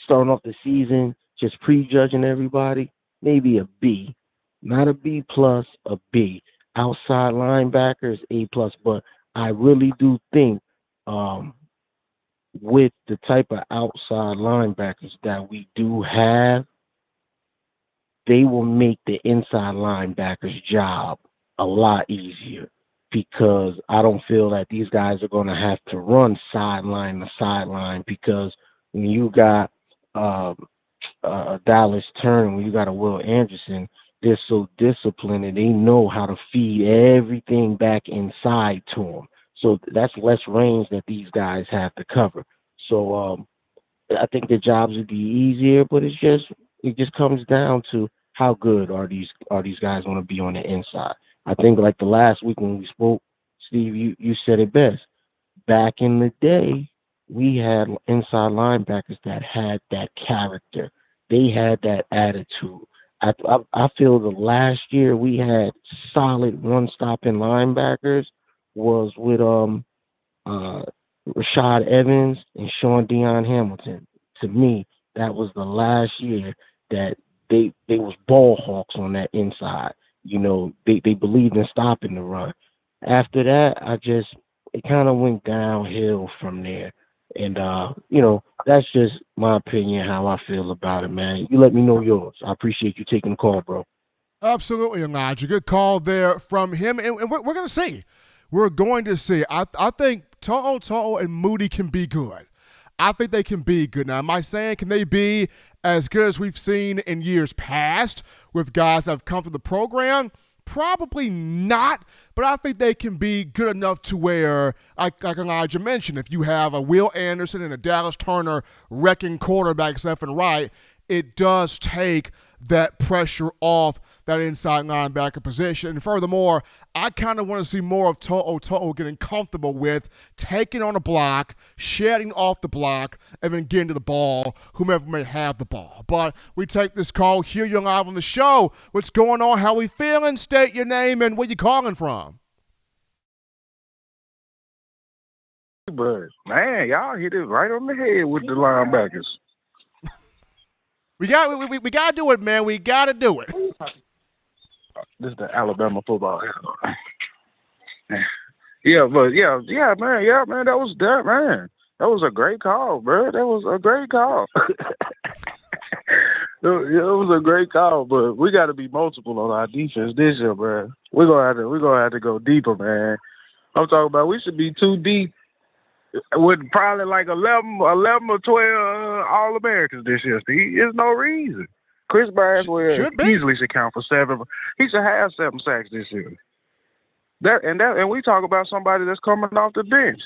starting off the season, just prejudging everybody, maybe a B. Not a B plus, a B. Outside linebackers, A plus. But I really do think with the type of outside linebackers that we do have, they will make the inside linebackers' job a lot easier, because I don't feel that these guys are going to have to run sideline to sideline, because when you got Dallas Turner, when you got a Will Anderson, they're so disciplined and they know how to feed everything back inside to them. So that's less range that these guys have to cover. So I think the jobs would be easier, but it just comes down to how good are these guys going to be on the inside. I think like the last week when we spoke, Steve, you said it best. Back in the day, we had inside linebackers that had that character. They had that attitude. I feel the last year we had solid run-stopping linebackers was with Rashad Evans and Sean Deion Hamilton. To me, that was the last year that they was ball hawks on that inside. You know, they believed in stopping the run. After that, it kind of went downhill from there. And, you know, that's just my opinion, how I feel about it, man. You let me know yours. I appreciate you taking the call, bro. Absolutely, Elijah. Good call there from him. And we're going to see. We're going to see. I think To'o and Moody can be good. I think they can be good. Now, am I saying can they be as good as we've seen in years past with guys that have come through the program? Probably not, but I think they can be good enough to where, like Elijah mentioned, if you have a Will Anderson and a Dallas Turner wrecking quarterbacks left and right, it does take that pressure off that inside linebacker position. And furthermore, I kind of want to see more of To'o getting comfortable with taking on a block, shedding off the block, and then getting to the ball, whomever may have the ball. But we take this call. Here you're live on the show. What's going on? How we feeling? State your name and where you calling from. But, man, y'all hit it right on the head with the linebackers. We got to do it, man. We got to do it. This is the Alabama football. Yeah, man. That was a great call, bro. That was a great call. It was a great call, but we got to be multiple on our defense this year, bro. We're gonna have to go deeper, man. I'm talking about we should be too deep with probably like 11 or 12 All-Americans this year, Steve. There's no reason. Chris Boswell easily should count for 7. He should have 7 sacks this year. And we talk about somebody that's coming off the bench.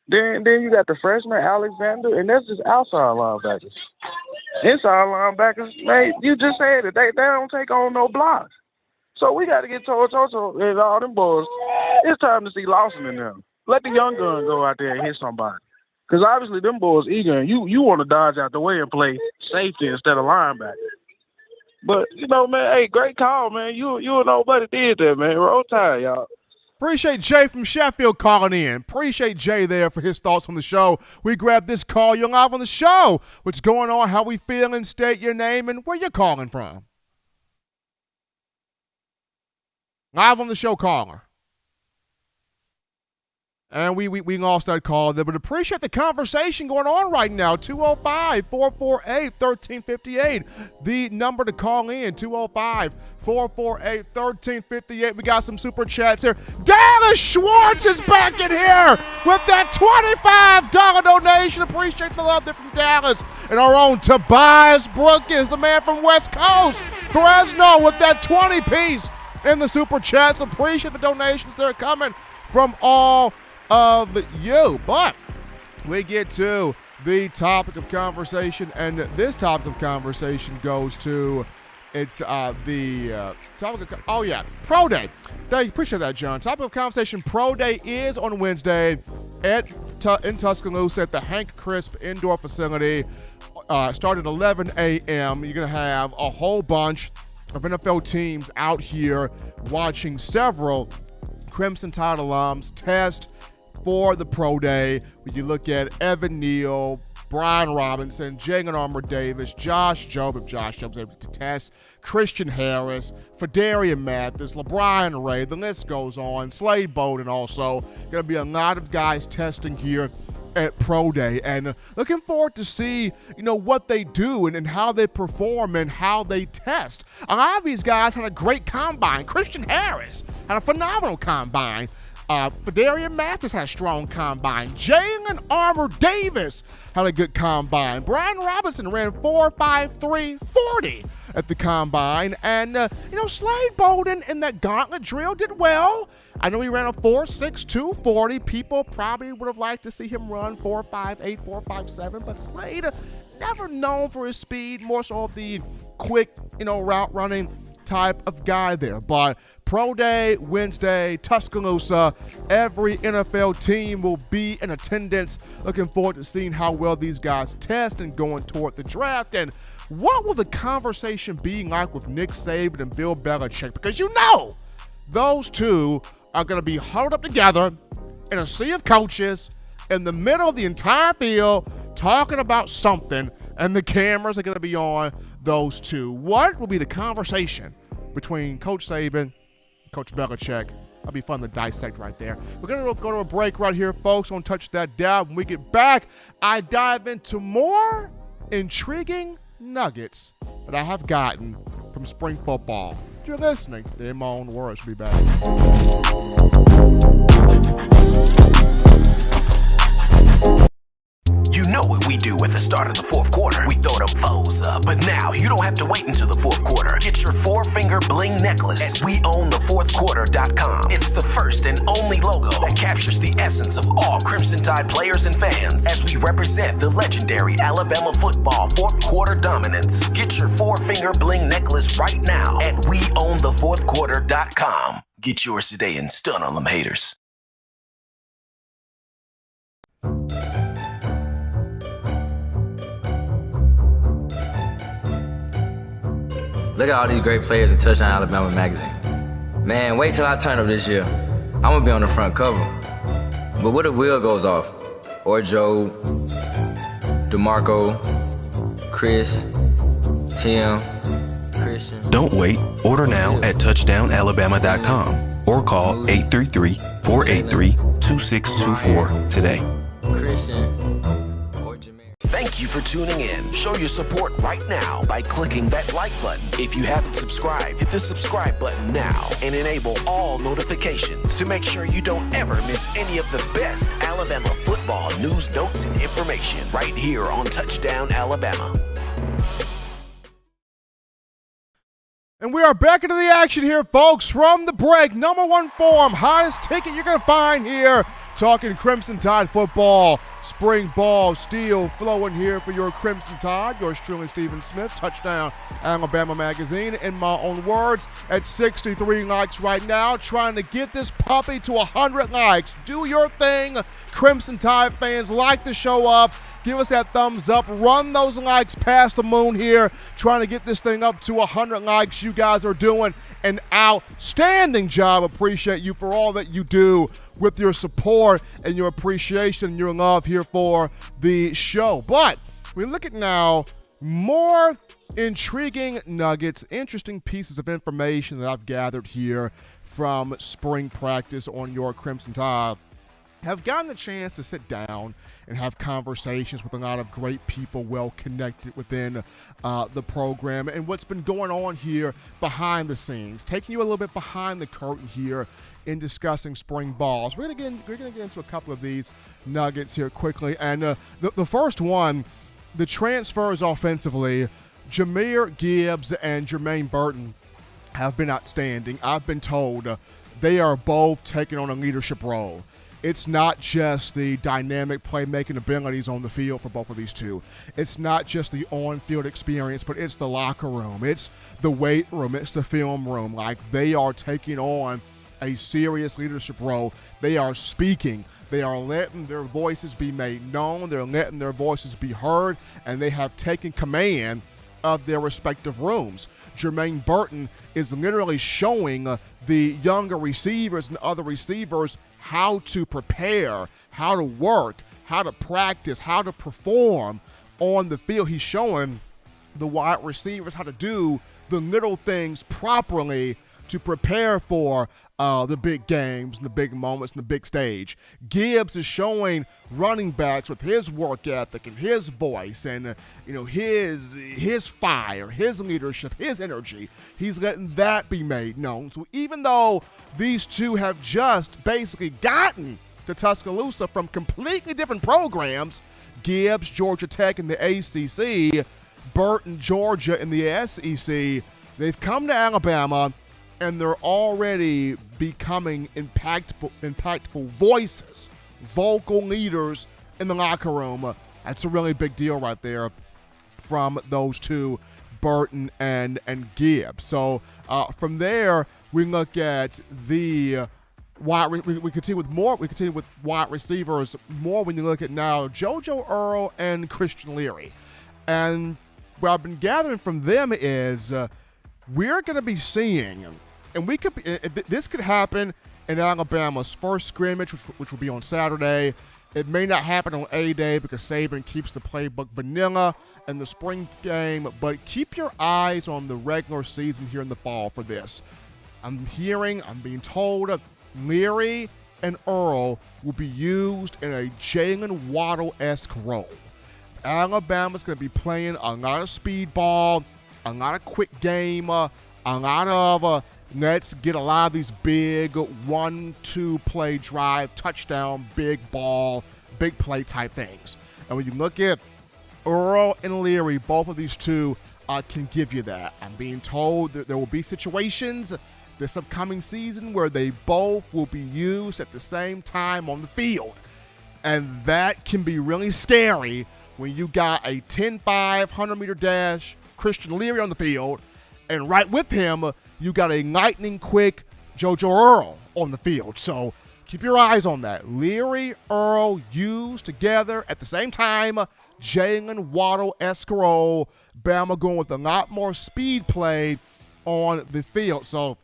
Then you got the freshman Alexander, and that's just outside linebackers. Inside linebackers, man, you just said it. They don't take on no blocks. So we got to get Toto and all them boys. It's time to see Lawson in them. Let the young gun go out there and hit somebody. Because obviously them boys eager, and you want to dodge out the way and play safety instead of linebacker. But, you know, man, hey, great call, man. You and nobody did that, man. Roll Tide, y'all. Appreciate Jay from Sheffield calling in. Appreciate Jay there for his thoughts on the show. We grabbed this call. You're live on the show. What's going on? How we feeling? State your name and where you're calling from. Live on the show, caller. And we lost that call there, but appreciate the conversation going on right now. 205-448-1358. The number to call in, 205-448-1358. We got some super chats here. Dallas Schwartz is back in here with that $25 donation. Appreciate the love there from Dallas. And our own Tobias Brookins, the man from West Coast, Fresno, with that 20-piece in the super chats. Appreciate the donations that are coming from all of you. But we get to the topic of conversation, and this topic of conversation goes to the topic of Pro Day. Thank you, appreciate that, John. Topic of conversation: Pro Day is on Wednesday in Tuscaloosa at the Hank Crisp Indoor Facility. Started at 11 a.m. You're gonna have a whole bunch of NFL teams out here watching several Crimson Tide alums test for the Pro Day. When you look at Evan Neal, Brian Robinson, Jalen Armour-Davis, Josh Jobe, if Josh Jobe's able to test, Christian Harris, Fadarian Mathis, LeBron Ray, the list goes on, Slade Bowden also. Going to be a lot of guys testing here at Pro Day, and looking forward to see, what they do and how they perform and how they test. A lot of these guys had a great combine. Christian Harris had a phenomenal combine. Fadarian Mathis had a strong combine. Jalen Armour-Davis had a good combine. Brian Robinson ran 4.5340 at the combine. And, Slade Bowden in that gauntlet drill did well. I know he ran a 4.6240. People probably would have liked to see him run 4.58, 4.57. But Slade, never known for his speed, more so of the quick, route running type of guy there. But Pro Day, Wednesday, Tuscaloosa, every NFL team will be in attendance. Looking forward to seeing how well these guys test and going toward the draft. And what will the conversation be like with Nick Saban and Bill Belichick? Because those two are going to be huddled up together in a sea of coaches in the middle of the entire field talking about something, and the cameras are going to be on those two. What will be the conversation between Coach Saban and Coach Belichick? That'll be fun to dissect right there. We're going to go to a break right here, folks. Don't touch that dial. When we get back, I dive into more intriguing nuggets that I have gotten from spring football. You're listening to In My Own Words. We'll be back. You know what we do at the start of the fourth quarter. We throw them foes up. But now you don't have to wait until the fourth quarter. Get your 4-finger bling necklace at weownthefourthquarter.com. It's the first and only logo that captures the essence of all Crimson Tide players and fans as we represent the legendary Alabama football fourth quarter dominance. Get your 4-finger bling necklace right now at weownthefourthquarter.com. Get yours today and stun on them haters. Look at all these great players in Touchdown Alabama magazine. Man, wait till I turn up this year. I'm gonna be on the front cover. But what if Will goes off? Or Joe, DeMarco, Chris, Tim, Christian. Don't wait. Order now at touchdownalabama.com or call 833-483-2624 today. Christian. Thank you for tuning in. Show your support right now by clicking that like button. If you haven't subscribed, hit the subscribe button now and enable all notifications to make sure you don't ever miss any of the best Alabama football news, notes, and information right here on Touchdown Alabama. And we are back into the action here, folks, from the break. Number one form, hottest ticket you're going to find here. Talking Crimson Tide football. Spring ball still flowing here for your Crimson Tide. Yours truly, Stephen Smith. Touchdown Alabama magazine. In my own words, at 63 likes right now. Trying to get this puppy to 100 likes. Do your thing, Crimson Tide fans. Like the show up. Give us that thumbs up. Run those likes past the moon here. Trying to get this thing up to 100 likes. You guys are doing an outstanding job. Appreciate you for all that you do with your support and your appreciation and your love here for the show. But we look at now more intriguing nuggets, interesting pieces of information that I've gathered here from spring practice on your Crimson Tide. Have gotten the chance to sit down and have conversations with a lot of great people well connected within the program and what's been going on here behind the scenes, taking you a little bit behind the curtain here in discussing spring balls. We're gonna get into a couple of these nuggets here quickly, and the first one, the transfers offensively. Jahmyr Gibbs and Jermaine Burton have been outstanding. I've been told they are both taking on a leadership role. It's not just the dynamic playmaking abilities on the field for both of these two. It's not just the on-field experience, but it's the locker room. It's the weight room. It's the film room. Like, they are taking on a serious leadership role. They are speaking. They are letting their voices be made known. They're letting their voices be heard, and they have taken command of their respective rooms. Jermaine Burton is literally showing the younger receivers and other receivers how to prepare, how to work, how to practice, how to perform on the field. He's showing the wide receivers how to do the little things properly to prepare for the big games and the big moments and the big stage. Gibbs is showing running backs with his work ethic and his voice and his fire, his leadership, his energy. He's letting that be made known. So even though these two have just basically gotten to Tuscaloosa from completely different programs, Gibbs, Georgia Tech in the ACC, Burton, Georgia in the SEC, they've come to Alabama and they're already becoming impactful voices, vocal leaders in the locker room. That's a really big deal right there from those two, Burton and Gibbs. So from there, we look at the wide. We continue with more. We continue with wide receivers more when you look at now JoJo Earl and Christian Leary, and what I've been gathering from them is we're going to be seeing. And this could happen in Alabama's first scrimmage, which will be on Saturday. It may not happen on A-Day because Saban keeps the playbook vanilla in the spring game, but keep your eyes on the regular season here in the fall for this. I'm being told Leary and Earl will be used in a Jalen Waddle-esque role. Alabama's going to be playing a lot of speed ball, a lot of quick game, a lot of let's get a lot of these big 1-2 play drive, touchdown, big ball, big play type things. And when you look at Earl and Leary, both of these two can give you that. I'm being told that there will be situations this upcoming season where they both will be used at the same time on the field. And that can be really scary when you got a 10-5, 100-meter dash Christian Leary on the field, and right with him, you got a lightning-quick JoJo Earl on the field. So keep your eyes on that. Leary, Earl used together at the same time. Jalen Waddle-esque role. Bama going with a lot more speed play on the field. So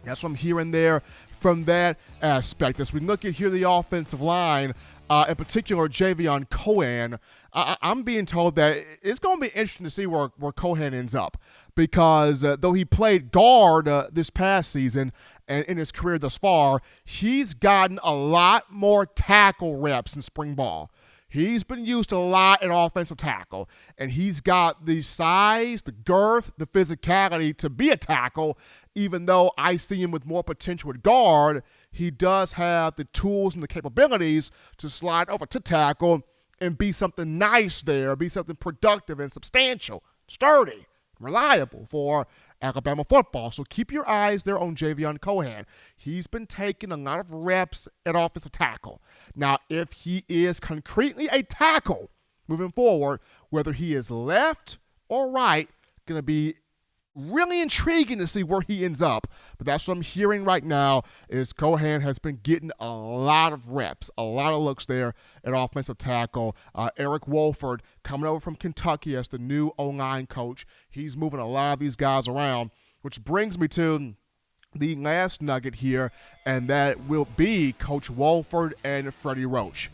that's what I'm hearing there from that aspect. As we look at here the offensive line, in particular Javion Cohen, I'm being told that it's going to be interesting to see where Cohen ends up, because though he played guard this past season and in his career thus far, he's gotten a lot more tackle reps in spring ball. He's been used a lot at offensive tackle, and he's got the size, the girth, the physicality to be a tackle. Even though I see him with more potential at guard, he does have the tools and the capabilities to slide over to tackle and be something nice there, be something productive and substantial, sturdy, reliable for Alabama football. So keep your eyes there on Javion Cohen. He's been taking a lot of reps at offensive tackle. Now, if he is concretely a tackle moving forward, whether he is left or right, going to be really intriguing to see where he ends up. But that's what I'm hearing right now is Cohen has been getting a lot of reps, a lot of looks there at offensive tackle. Eric Wolford coming over from Kentucky as the new O-line coach. He's moving a lot of these guys around, which brings me to the last nugget here, and that will be Coach Wolford and Freddie Roach.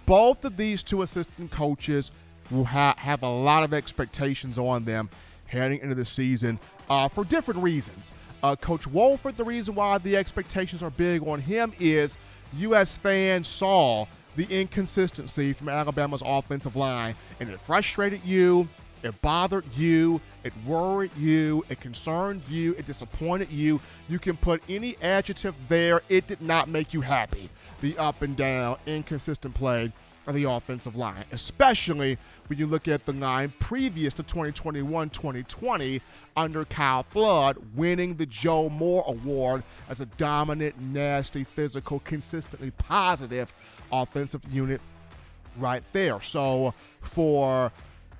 Both of these two assistant coaches will have a lot of expectations on them heading into the season for different reasons. Coach Wolford, the reason why the expectations are big on him is U.S. fans saw the inconsistency from Alabama's offensive line, and it frustrated you, it bothered you, it worried you, it concerned you, it disappointed you. You can put any adjective there. It did not make you happy. The up and down, inconsistent play of the offensive line, especially when you look at the line previous to 2021-2020 under Kyle Flood, winning the Joe Moore Award as a dominant, nasty, physical, consistently positive offensive unit right there. So for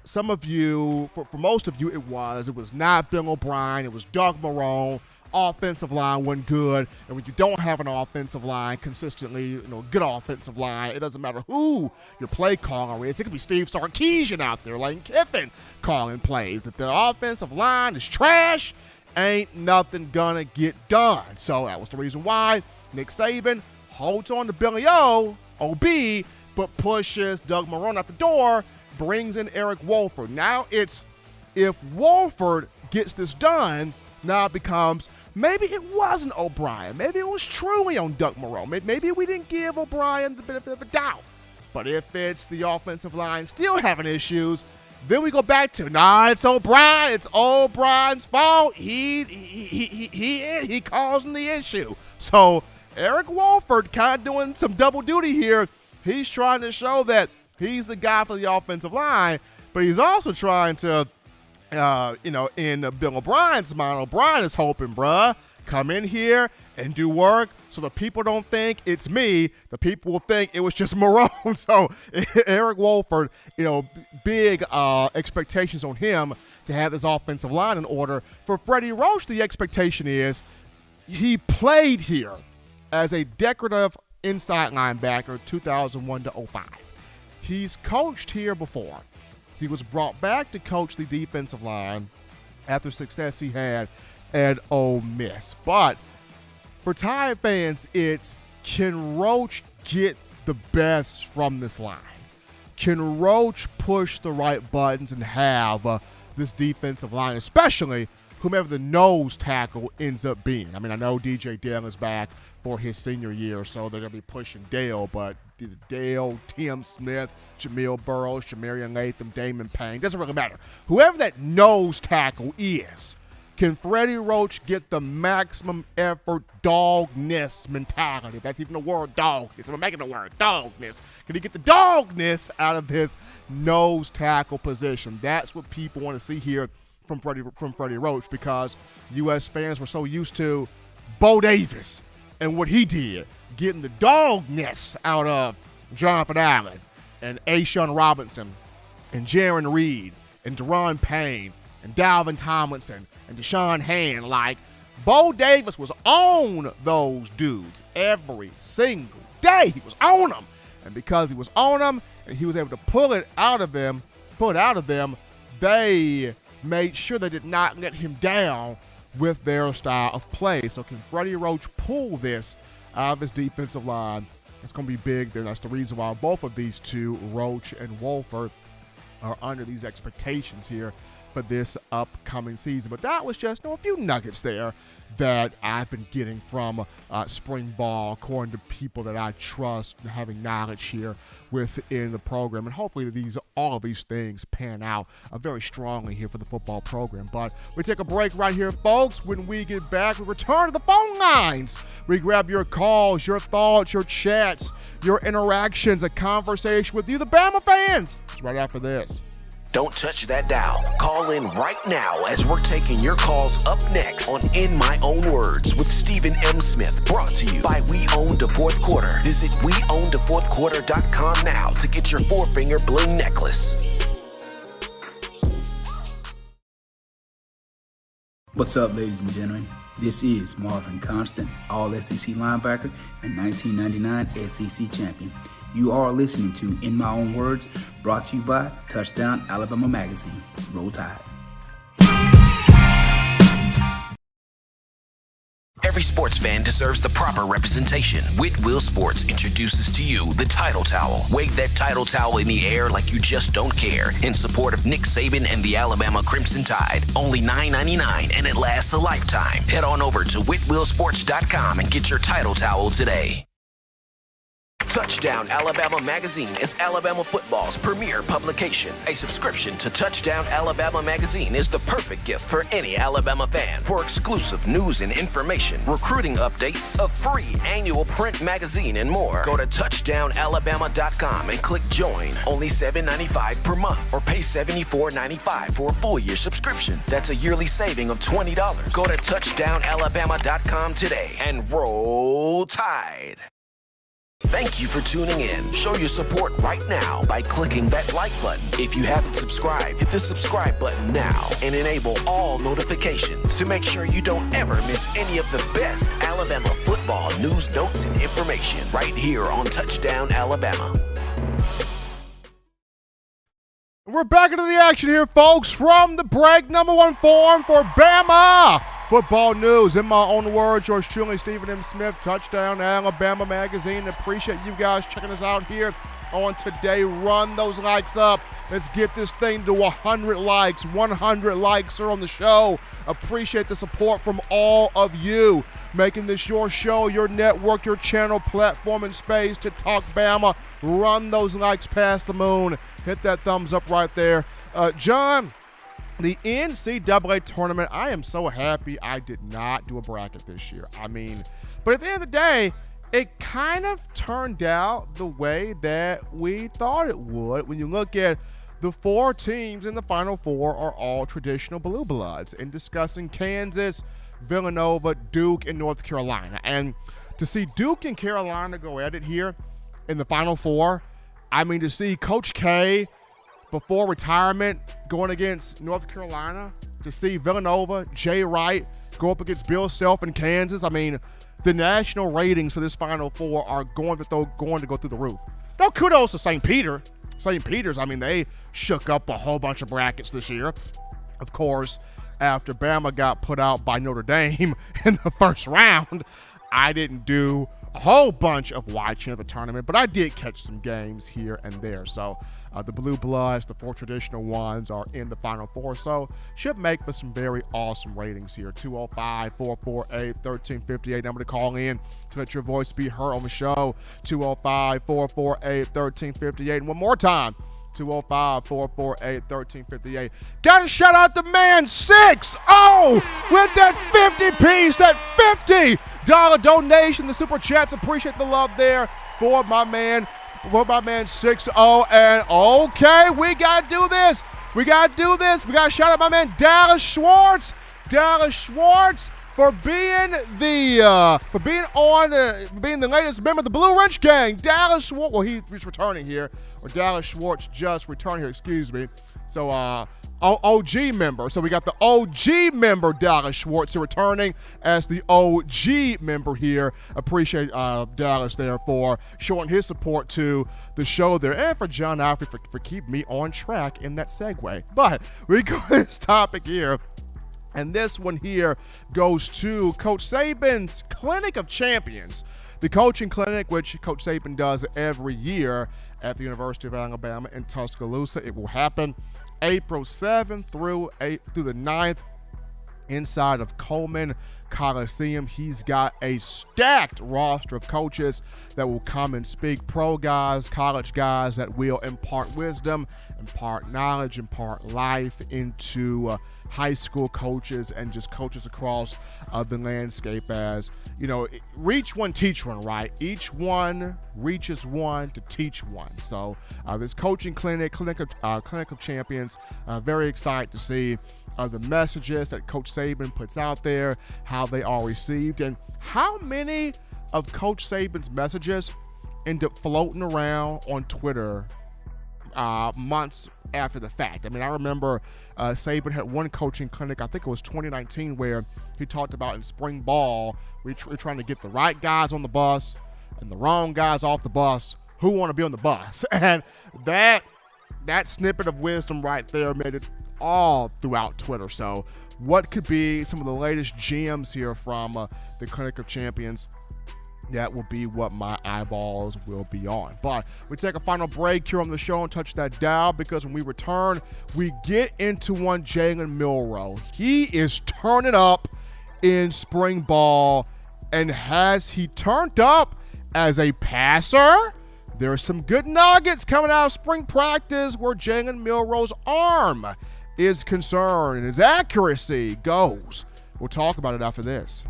some of you, for most of you, it was not Bill O'Brien, it was Doug Marrone. Offensive line wasn't good, and when you don't have an offensive line consistently, good offensive line, it doesn't matter who your play caller is. It could be Steve Sarkisian out there, Lane Kiffin calling plays. If the offensive line is trash, ain't nothing gonna get done. So that was the reason why Nick Saban holds on to Billy OB, but pushes Doug Marrone out the door, brings in Eric Wolford. Now it's, if Wolford gets this done, now it becomes, maybe it wasn't O'Brien. Maybe it was truly on Doug Marrone. Maybe we didn't give O'Brien the benefit of a doubt. But if it's the offensive line still having issues, then we go back to, it's O'Brien. It's O'Brien's fault. He causing the issue. So Eric Wolford kind of doing some double duty here. He's trying to show that he's the guy for the offensive line, but he's also trying to, in Bill O'Brien's mind, O'Brien is hoping, come in here and do work so the people don't think it's me. The people will think it was just Marrone. So Eric Wolford, big expectations on him to have his offensive line in order. For Freddie Roach, the expectation is he played here as a decorative inside linebacker 2001 to 05. He's coached here before. He was brought back to coach the defensive line after success he had at Ole Miss. But For Tide fans, it's can Roach get the best from this line? Can Roach push the right buttons and have this defensive line, especially whomever the nose tackle ends up being? I mean, I know DJ Dale is back for his senior year, so they're going to be pushing Dale, but either Dale, Tim Smith, Jamil Burrows, Shamarian Latham, Damon Payne, doesn't really matter. Whoever that nose tackle is, can Freddie Roach get the maximum effort dogness mentality? If that's even a word, dogness. I'm making a word, dogness. Can he get the dogness out of his nose tackle position? That's what people want to see here from Freddie Roach, because U.S. fans were so used to Bo Davis and what he did, getting the dogness out of Jonathan Allen and Ashawn Robinson and Jaron Reed and Deron Payne and Dalvin Tomlinson and Deshaun Hand. Like, Bo Davis was on those dudes every single day. He was on them. And because he was on them and he was able to pull it out of them, they made sure they did not let him down with their style of play. So can Freddie Roach pull this out of his defensive line? It's going to be big there. That's the reason why both of these two, Roach and Wolford, are under these expectations here for this upcoming season. But that was just a few nuggets there that I've been getting from spring ball, according to people that I trust and having knowledge here within the program. And hopefully all of these things pan out very strongly here for the football program. But we take a break right here, folks. When we get back, we return to the phone lines. We grab your calls, your thoughts, your chats, your interactions, a conversation with you, the Bama fans. It's right after this. Don't touch that dial. Call in right now as we're taking your calls up next on In My Own Words with Stephen M. Smith. Brought to you by We Own the Fourth Quarter. Visit WeOwnTheFourthQuarter.com now to get your four-finger bling necklace. What's up, ladies and gentlemen? This is Marvin Constant, All-SEC linebacker and 1999 SEC champion. You are listening to In My Own Words, brought to you by Touchdown Alabama Magazine. Roll Tide. Every sports fan deserves the proper representation. Whitwell Sports introduces to you the Title Towel. Wave that Title Towel in the air like you just don't care in support of Nick Saban and the Alabama Crimson Tide. Only $9.99 and it lasts a lifetime. Head on over to WhitwellSports.com and get your Title Towel today. Touchdown Alabama Magazine is Alabama football's premier publication. A subscription to Touchdown Alabama Magazine is the perfect gift for any Alabama fan. For exclusive news and information, recruiting updates, a free annual print magazine, and more, go to touchdownalabama.com and click join. Only $7.95 per month, or pay $74.95 for a full year subscription. That's a yearly saving of $20. Go to touchdownalabama.com today and roll Tide. Thank you for tuning in. Show your support right now by clicking that like button. If you haven't subscribed, hit the subscribe button now and enable all notifications to make sure you don't ever miss any of the best Alabama football news, notes, and information right here on Touchdown Alabama. We're back into the action here, folks, from the break. Number one forum for Bama football news. In my own words, yours truly, Stephen M. Smith, Touchdown Alabama Magazine. Appreciate you guys checking us out here on today. Run those likes up. Let's get this thing to 100 likes. 100 likes are on the show. Appreciate the support from all of you, making this your show, your network, your channel, platform, and space to talk Bama. Run those likes past the moon. Hit that thumbs up right there. John, the NCAA Tournament, I am so happy I did not do a bracket this year. I mean, but at the end of the day, it kind of turned out the way that we thought it would. When you look at the four teams in the Final Four are all traditional blue bloods, in discussing Kansas, Villanova, Duke, and North Carolina. And to see Duke and Carolina go at it here in the Final Four, I mean, to see Coach K before retirement going against North Carolina, to see Villanova, Jay Wright go up against Bill Self in Kansas. I mean, the national ratings for this Final Four are going to go through the roof. Now, kudos to St. Peter. St. Peter's, I mean, they shook up a whole bunch of brackets this year. Of course, after Bama got put out by Notre Dame in the first round. I didn't do a whole bunch of watching of the tournament, but I did catch some games here and there. So the Blue Bloods, the 4 traditional ones, are in the Final Four, so should make for some very awesome ratings here. 205-448-1358, number to call in to let your voice be heard on the show. 205-448-1358. And one more time, 205-448-1358. Got to shout out the man 6-0 with that 50-piece, that $50 donation. The Super Chats, appreciate the love there for my man 6-0. And okay, we got to do this. We got to shout out my man Dallas Schwartz. For being the latest member of the Blue Ridge Gang. Dallas Schwartz, well, he's returning here, or Dallas Schwartz just returned here, excuse me. So, OG member. So we got the OG member, Dallas Schwartz, returning as the OG member here. Appreciate Dallas there for showing his support to the show there, and for John Alfred for keeping me on track in that segue. But we go to this topic here. And this one here goes to Coach Saban's Clinic of Champions, the coaching clinic which Coach Saban does every year at the University of Alabama in Tuscaloosa. It will happen April 7th through the 9th inside of Coleman Coliseum. He's got a stacked roster of coaches that will come and speak, pro guys, college guys that will impart wisdom, impart knowledge, impart life into high school coaches and just coaches across the landscape. As you know, reach one, teach one, right? Each one reaches one to teach one. So this coaching clinic of champions, very excited to see the messages that Coach Saban puts out there, how they are received, and how many of Coach Saban's messages end up floating around on Twitter months after the fact. I mean, I remember Saban had one coaching clinic, I think it was 2019, where he talked about in spring ball, we're trying to get the right guys on the bus and the wrong guys off the bus who want to be on the bus. And that snippet of wisdom right there made it all throughout Twitter. So what could be some of the latest gems here from the Clinic of Champions? That will be what my eyeballs will be on. But we take a final break here on the show and touch that dial, because when we return, we get into one Jalen Milroe. He is turning up in spring ball, and has he turned up as a passer? There are some good nuggets coming out of spring practice where Jalen Milroe's arm is concerned and his accuracy goes. We'll talk about it after this.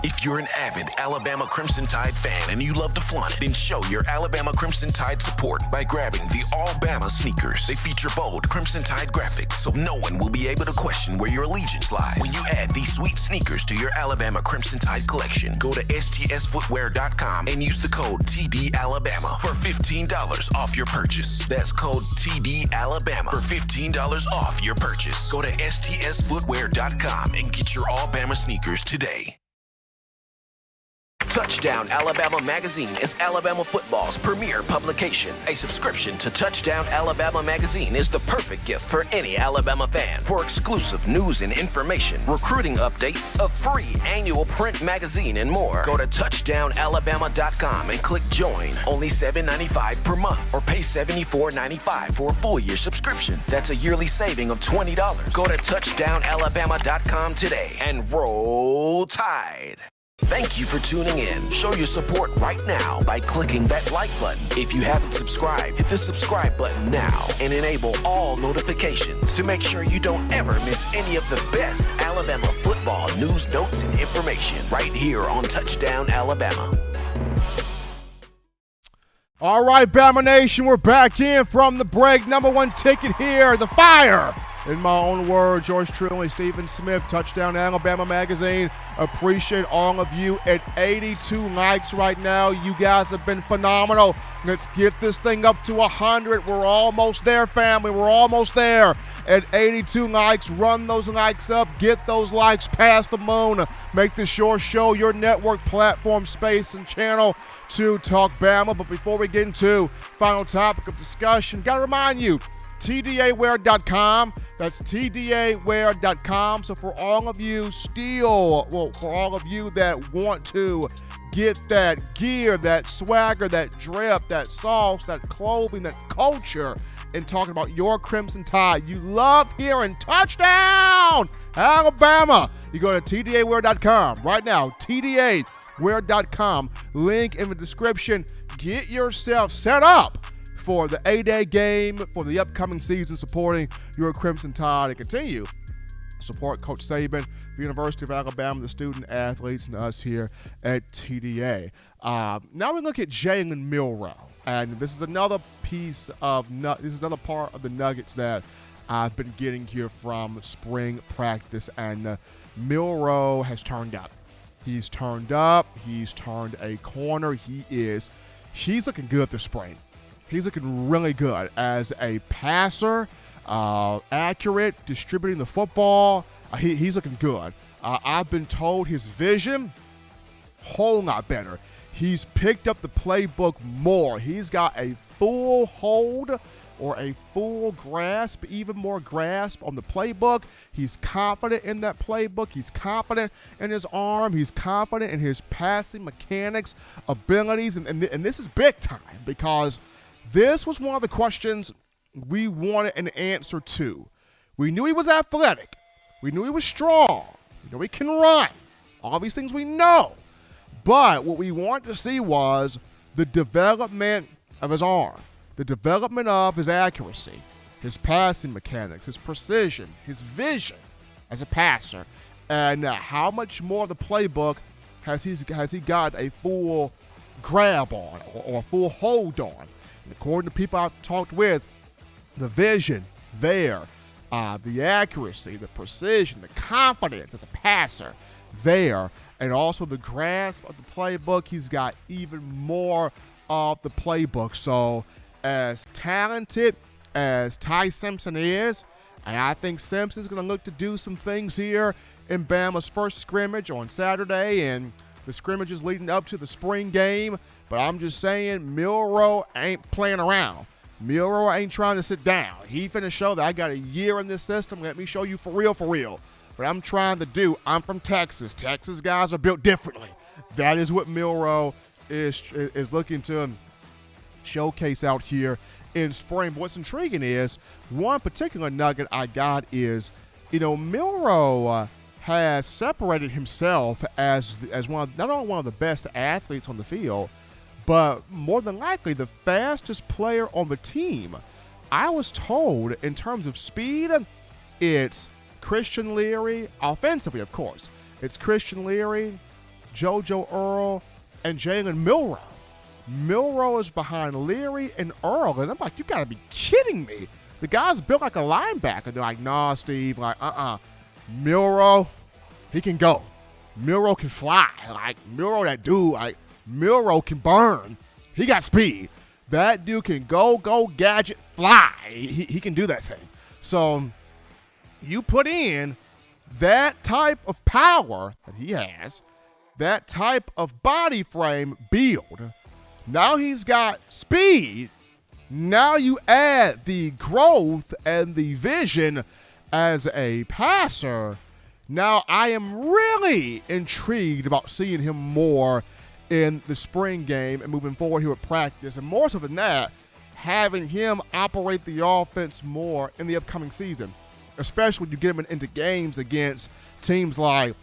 If you're an avid Alabama Crimson Tide fan and you love to flaunt it, then show your Alabama Crimson Tide support by grabbing the All-Bama sneakers. They feature bold Crimson Tide graphics, so no one will be able to question where your allegiance lies. When you add these sweet sneakers to your Alabama Crimson Tide collection, go to STSfootwear.com and use the code TDAlabama for $15 off your purchase. That's code TDAlabama for $15 off your purchase. Go to STSfootwear.com and get your All-Bama sneakers today. Touchdown Alabama Magazine is Alabama football's premier publication. A subscription to Touchdown Alabama Magazine is the perfect gift for any Alabama fan. For exclusive news and information, recruiting updates, a free annual print magazine, and more, go to touchdownalabama.com and click join. Only $7.95 per month, or pay $74.95 for a full year subscription. That's a yearly saving of $20. Go to touchdownalabama.com today and roll Tide. Thank you for tuning in. Show your support right now by clicking that like button. If you haven't subscribed, hit the subscribe button now and enable all notifications to make sure you don't ever miss any of the best Alabama football news, notes, and information right here on Touchdown Alabama. All right, Bama Nation, we're back in from the break. Number one ticket here, the fire. In my own words, yours truly, Stephen Smith, Touchdown Alabama Magazine. Appreciate all of you at 82 likes right now. You guys have been phenomenal. Let's get this thing up to 100. We're almost there, family. We're almost there. At 82 likes, run those likes up. Get those likes past the moon. Make this your show, your network, platform, space, and channel to talk Bama. But before we get into final topic of discussion, got to remind you, TDAwear.com. That's TDAwear.com. So for all of you for all of you that want to get that gear, that swagger, that drip, that sauce, that clothing, that culture, and talking about your Crimson Tide, you love hearing touchdown, Alabama. You go to TDAwear.com right now, TDAwear.com. Link in the description. Get yourself set up for the A-Day game, for the upcoming season, supporting your Crimson Tide, and continue support Coach Saban, the University of Alabama, the student athletes, and us here at TDA. Now we look at Jalen Milroe, and this is another part of the nuggets that I've been getting here from spring practice, and Milroe has turned up. He's turned up. He's turned a corner. He's looking good this spring. He's looking really good as a passer, accurate, distributing the football. He's looking good. I've been told his vision, whole lot better. He's picked up the playbook more. He's got a full hold or a full grasp, even more grasp on the playbook. He's confident in that playbook. He's confident in his arm. He's confident in his passing mechanics, abilities, and this is big time because this was one of the questions we wanted an answer to. We knew he was athletic. We knew he was strong. We know he can run. All these things we know. But what we wanted to see was the development of his arm, the development of his accuracy, his passing mechanics, his precision, his vision as a passer, and how much more of the playbook has he got a full grab on or a full hold on. And according to people I've talked with, the vision there, the accuracy, the precision, the confidence as a passer there, and also the grasp of the playbook, he's got even more of the playbook. So as talented as Ty Simpson is, and I think Simpson's going to look to do some things here in Bama's first scrimmage on Saturday and the scrimmages leading up to the spring game. But I'm just saying, Milroe ain't playing around. Milroe ain't trying to sit down. He finna show that I got a year in this system. Let me show you for real. What I'm trying to do, I'm from Texas. Texas guys are built differently. That is what Milroe is looking to showcase out here in spring. But what's intriguing is one particular nugget I got is, Milroe has separated himself as not only one of the best athletes on the field, but more than likely the fastest player on the team. I was told in terms of speed, it's Christian Leary, offensively of course. It's Christian Leary, JoJo Earl, and Jalen Milroe. Milroe is behind Leary and Earl, and I'm like, you gotta be kidding me. The guy's built like a linebacker. They're like, nah, Steve, Milroe, he can go. Milroe can fly. Like, Milroe, that dude, Milroe can burn. He got speed. That dude can go, gadget, fly. He can do that thing. So you put in that type of power that he has, that type of body frame build. Now he's got speed. Now you add the growth and the vision as a passer. Now I am really intrigued about seeing him more in the spring game and moving forward here at practice. And more so than that, having him operate the offense more in the upcoming season, especially when you get him into games against teams like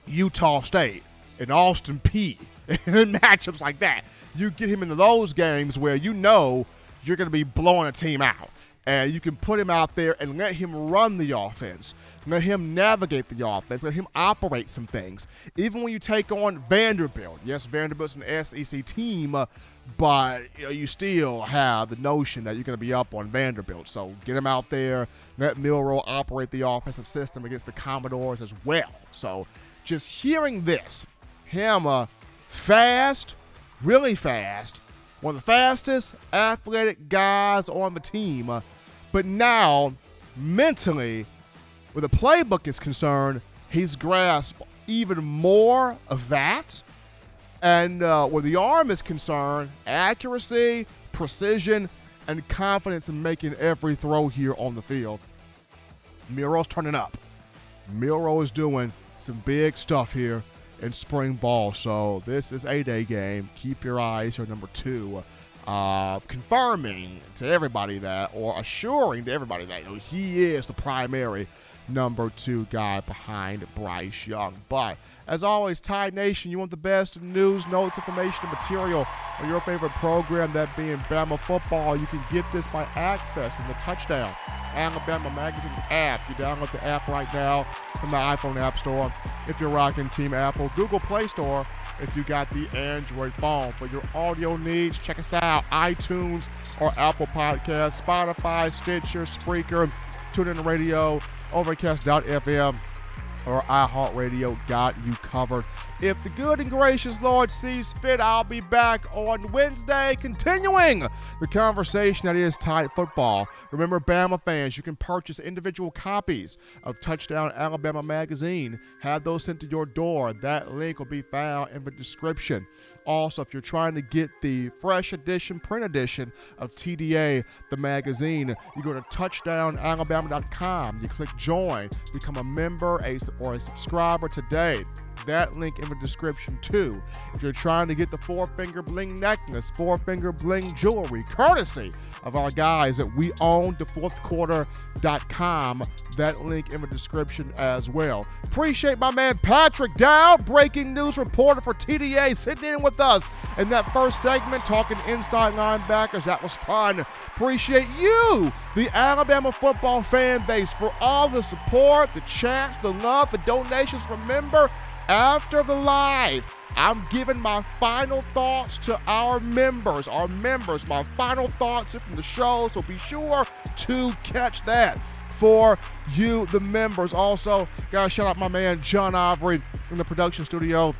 Utah State and Austin Peay and matchups like that. You get him into those games where you know you're going to be blowing a team out. And you can put him out there and let him run the offense. Let him navigate the offense. Let him operate some things. Even when you take on Vanderbilt. Yes, Vanderbilt's an SEC team, but you still have the notion that you're going to be up on Vanderbilt. So get him out there. Let Milroe operate the offensive system against the Commodores as well. So just hearing this, him fast, really fast, one of the fastest athletic guys on the team, but now mentally, where the playbook is concerned, he's grasped even more of that. And where the arm is concerned, accuracy, precision, and confidence in making every throw here on the field. Milroe's turning up. Milroe is doing some big stuff here in spring ball. So this is a day game. Keep your eyes here, number 2. Confirming to everybody that, or assuring to everybody that, he is the primary number 2 guy behind Bryce Young. But as always, Tide Nation, you want the best news, notes, information, and material on your favorite program, that being Bama football. You can get this by accessing the Touchdown Alabama Magazine app. You download the app right now from the iPhone App Store if you're rocking Team Apple, Google Play Store if you got the Android phone. For your audio needs, check us out, iTunes or Apple Podcasts, Spotify, Stitcher, Spreaker, TuneIn Radio, Overcast.fm, or iHeartRadio got you covered. If the good and gracious Lord sees fit, I'll be back on Wednesday continuing the conversation that is Tide football. Remember, Bama fans, you can purchase individual copies of Touchdown Alabama Magazine. Have those sent to your door. That link will be found in the description. Also, if you're trying to get the fresh edition, print edition of TDA, the magazine, you go to touchdownalabama.com. You click join, become a member or a subscriber today. That link in the description too. If you're trying to get the 4-finger bling necklace, 4-finger bling jewelry, courtesy of our guys at We Own the Fourth.com, that link in the description as well. Appreciate my man Patrick Dowd, breaking news reporter for TDA, sitting in with us in that first segment, talking inside linebackers. That was fun. Appreciate you, the Alabama football fan base, for all the support, the chats, the love, the donations. Remember, after the live, I'm giving my final thoughts to our members, my final thoughts from the show, so be sure to catch that for you, the members. Also, gotta shout out my man John Ivory in the production studio,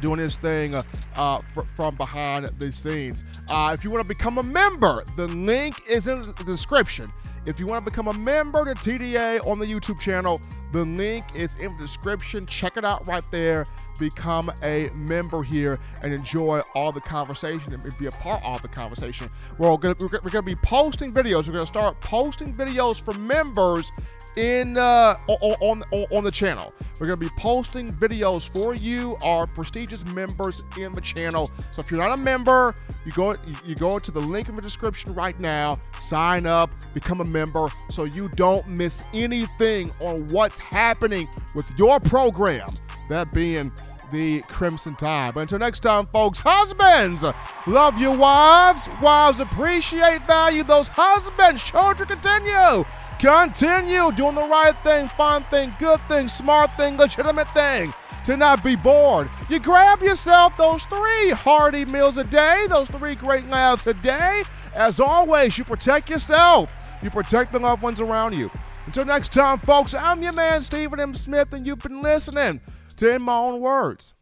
doing his thing from behind the scenes. If you want to become a member, the link is in the description. If you want to become a member to TDA on the YouTube channel, the link is in the description. Check it out right there. Become a member here and enjoy all the conversation and be a part of the conversation. We're gonna be posting videos. We're gonna start posting videos for members in on the channel. We're gonna be posting videos for you, our prestigious members in the channel. So if you're not a member, you go to the link in the description right now, sign up, become a member, so you don't miss anything on what's happening with your program, that being the Crimson Tide. But until next time, folks, husbands, love your wives. Wives appreciate, value those husbands. Children, continue doing the right thing, fun thing, good thing, smart thing, legitimate thing. To not be bored. You grab yourself those 3 hearty meals a day, those 3 great laughs a day. As always, you protect yourself. You protect the loved ones around you. Until next time, folks, I'm your man, Stephen M. Smith, and you've been listening to In My Own Words.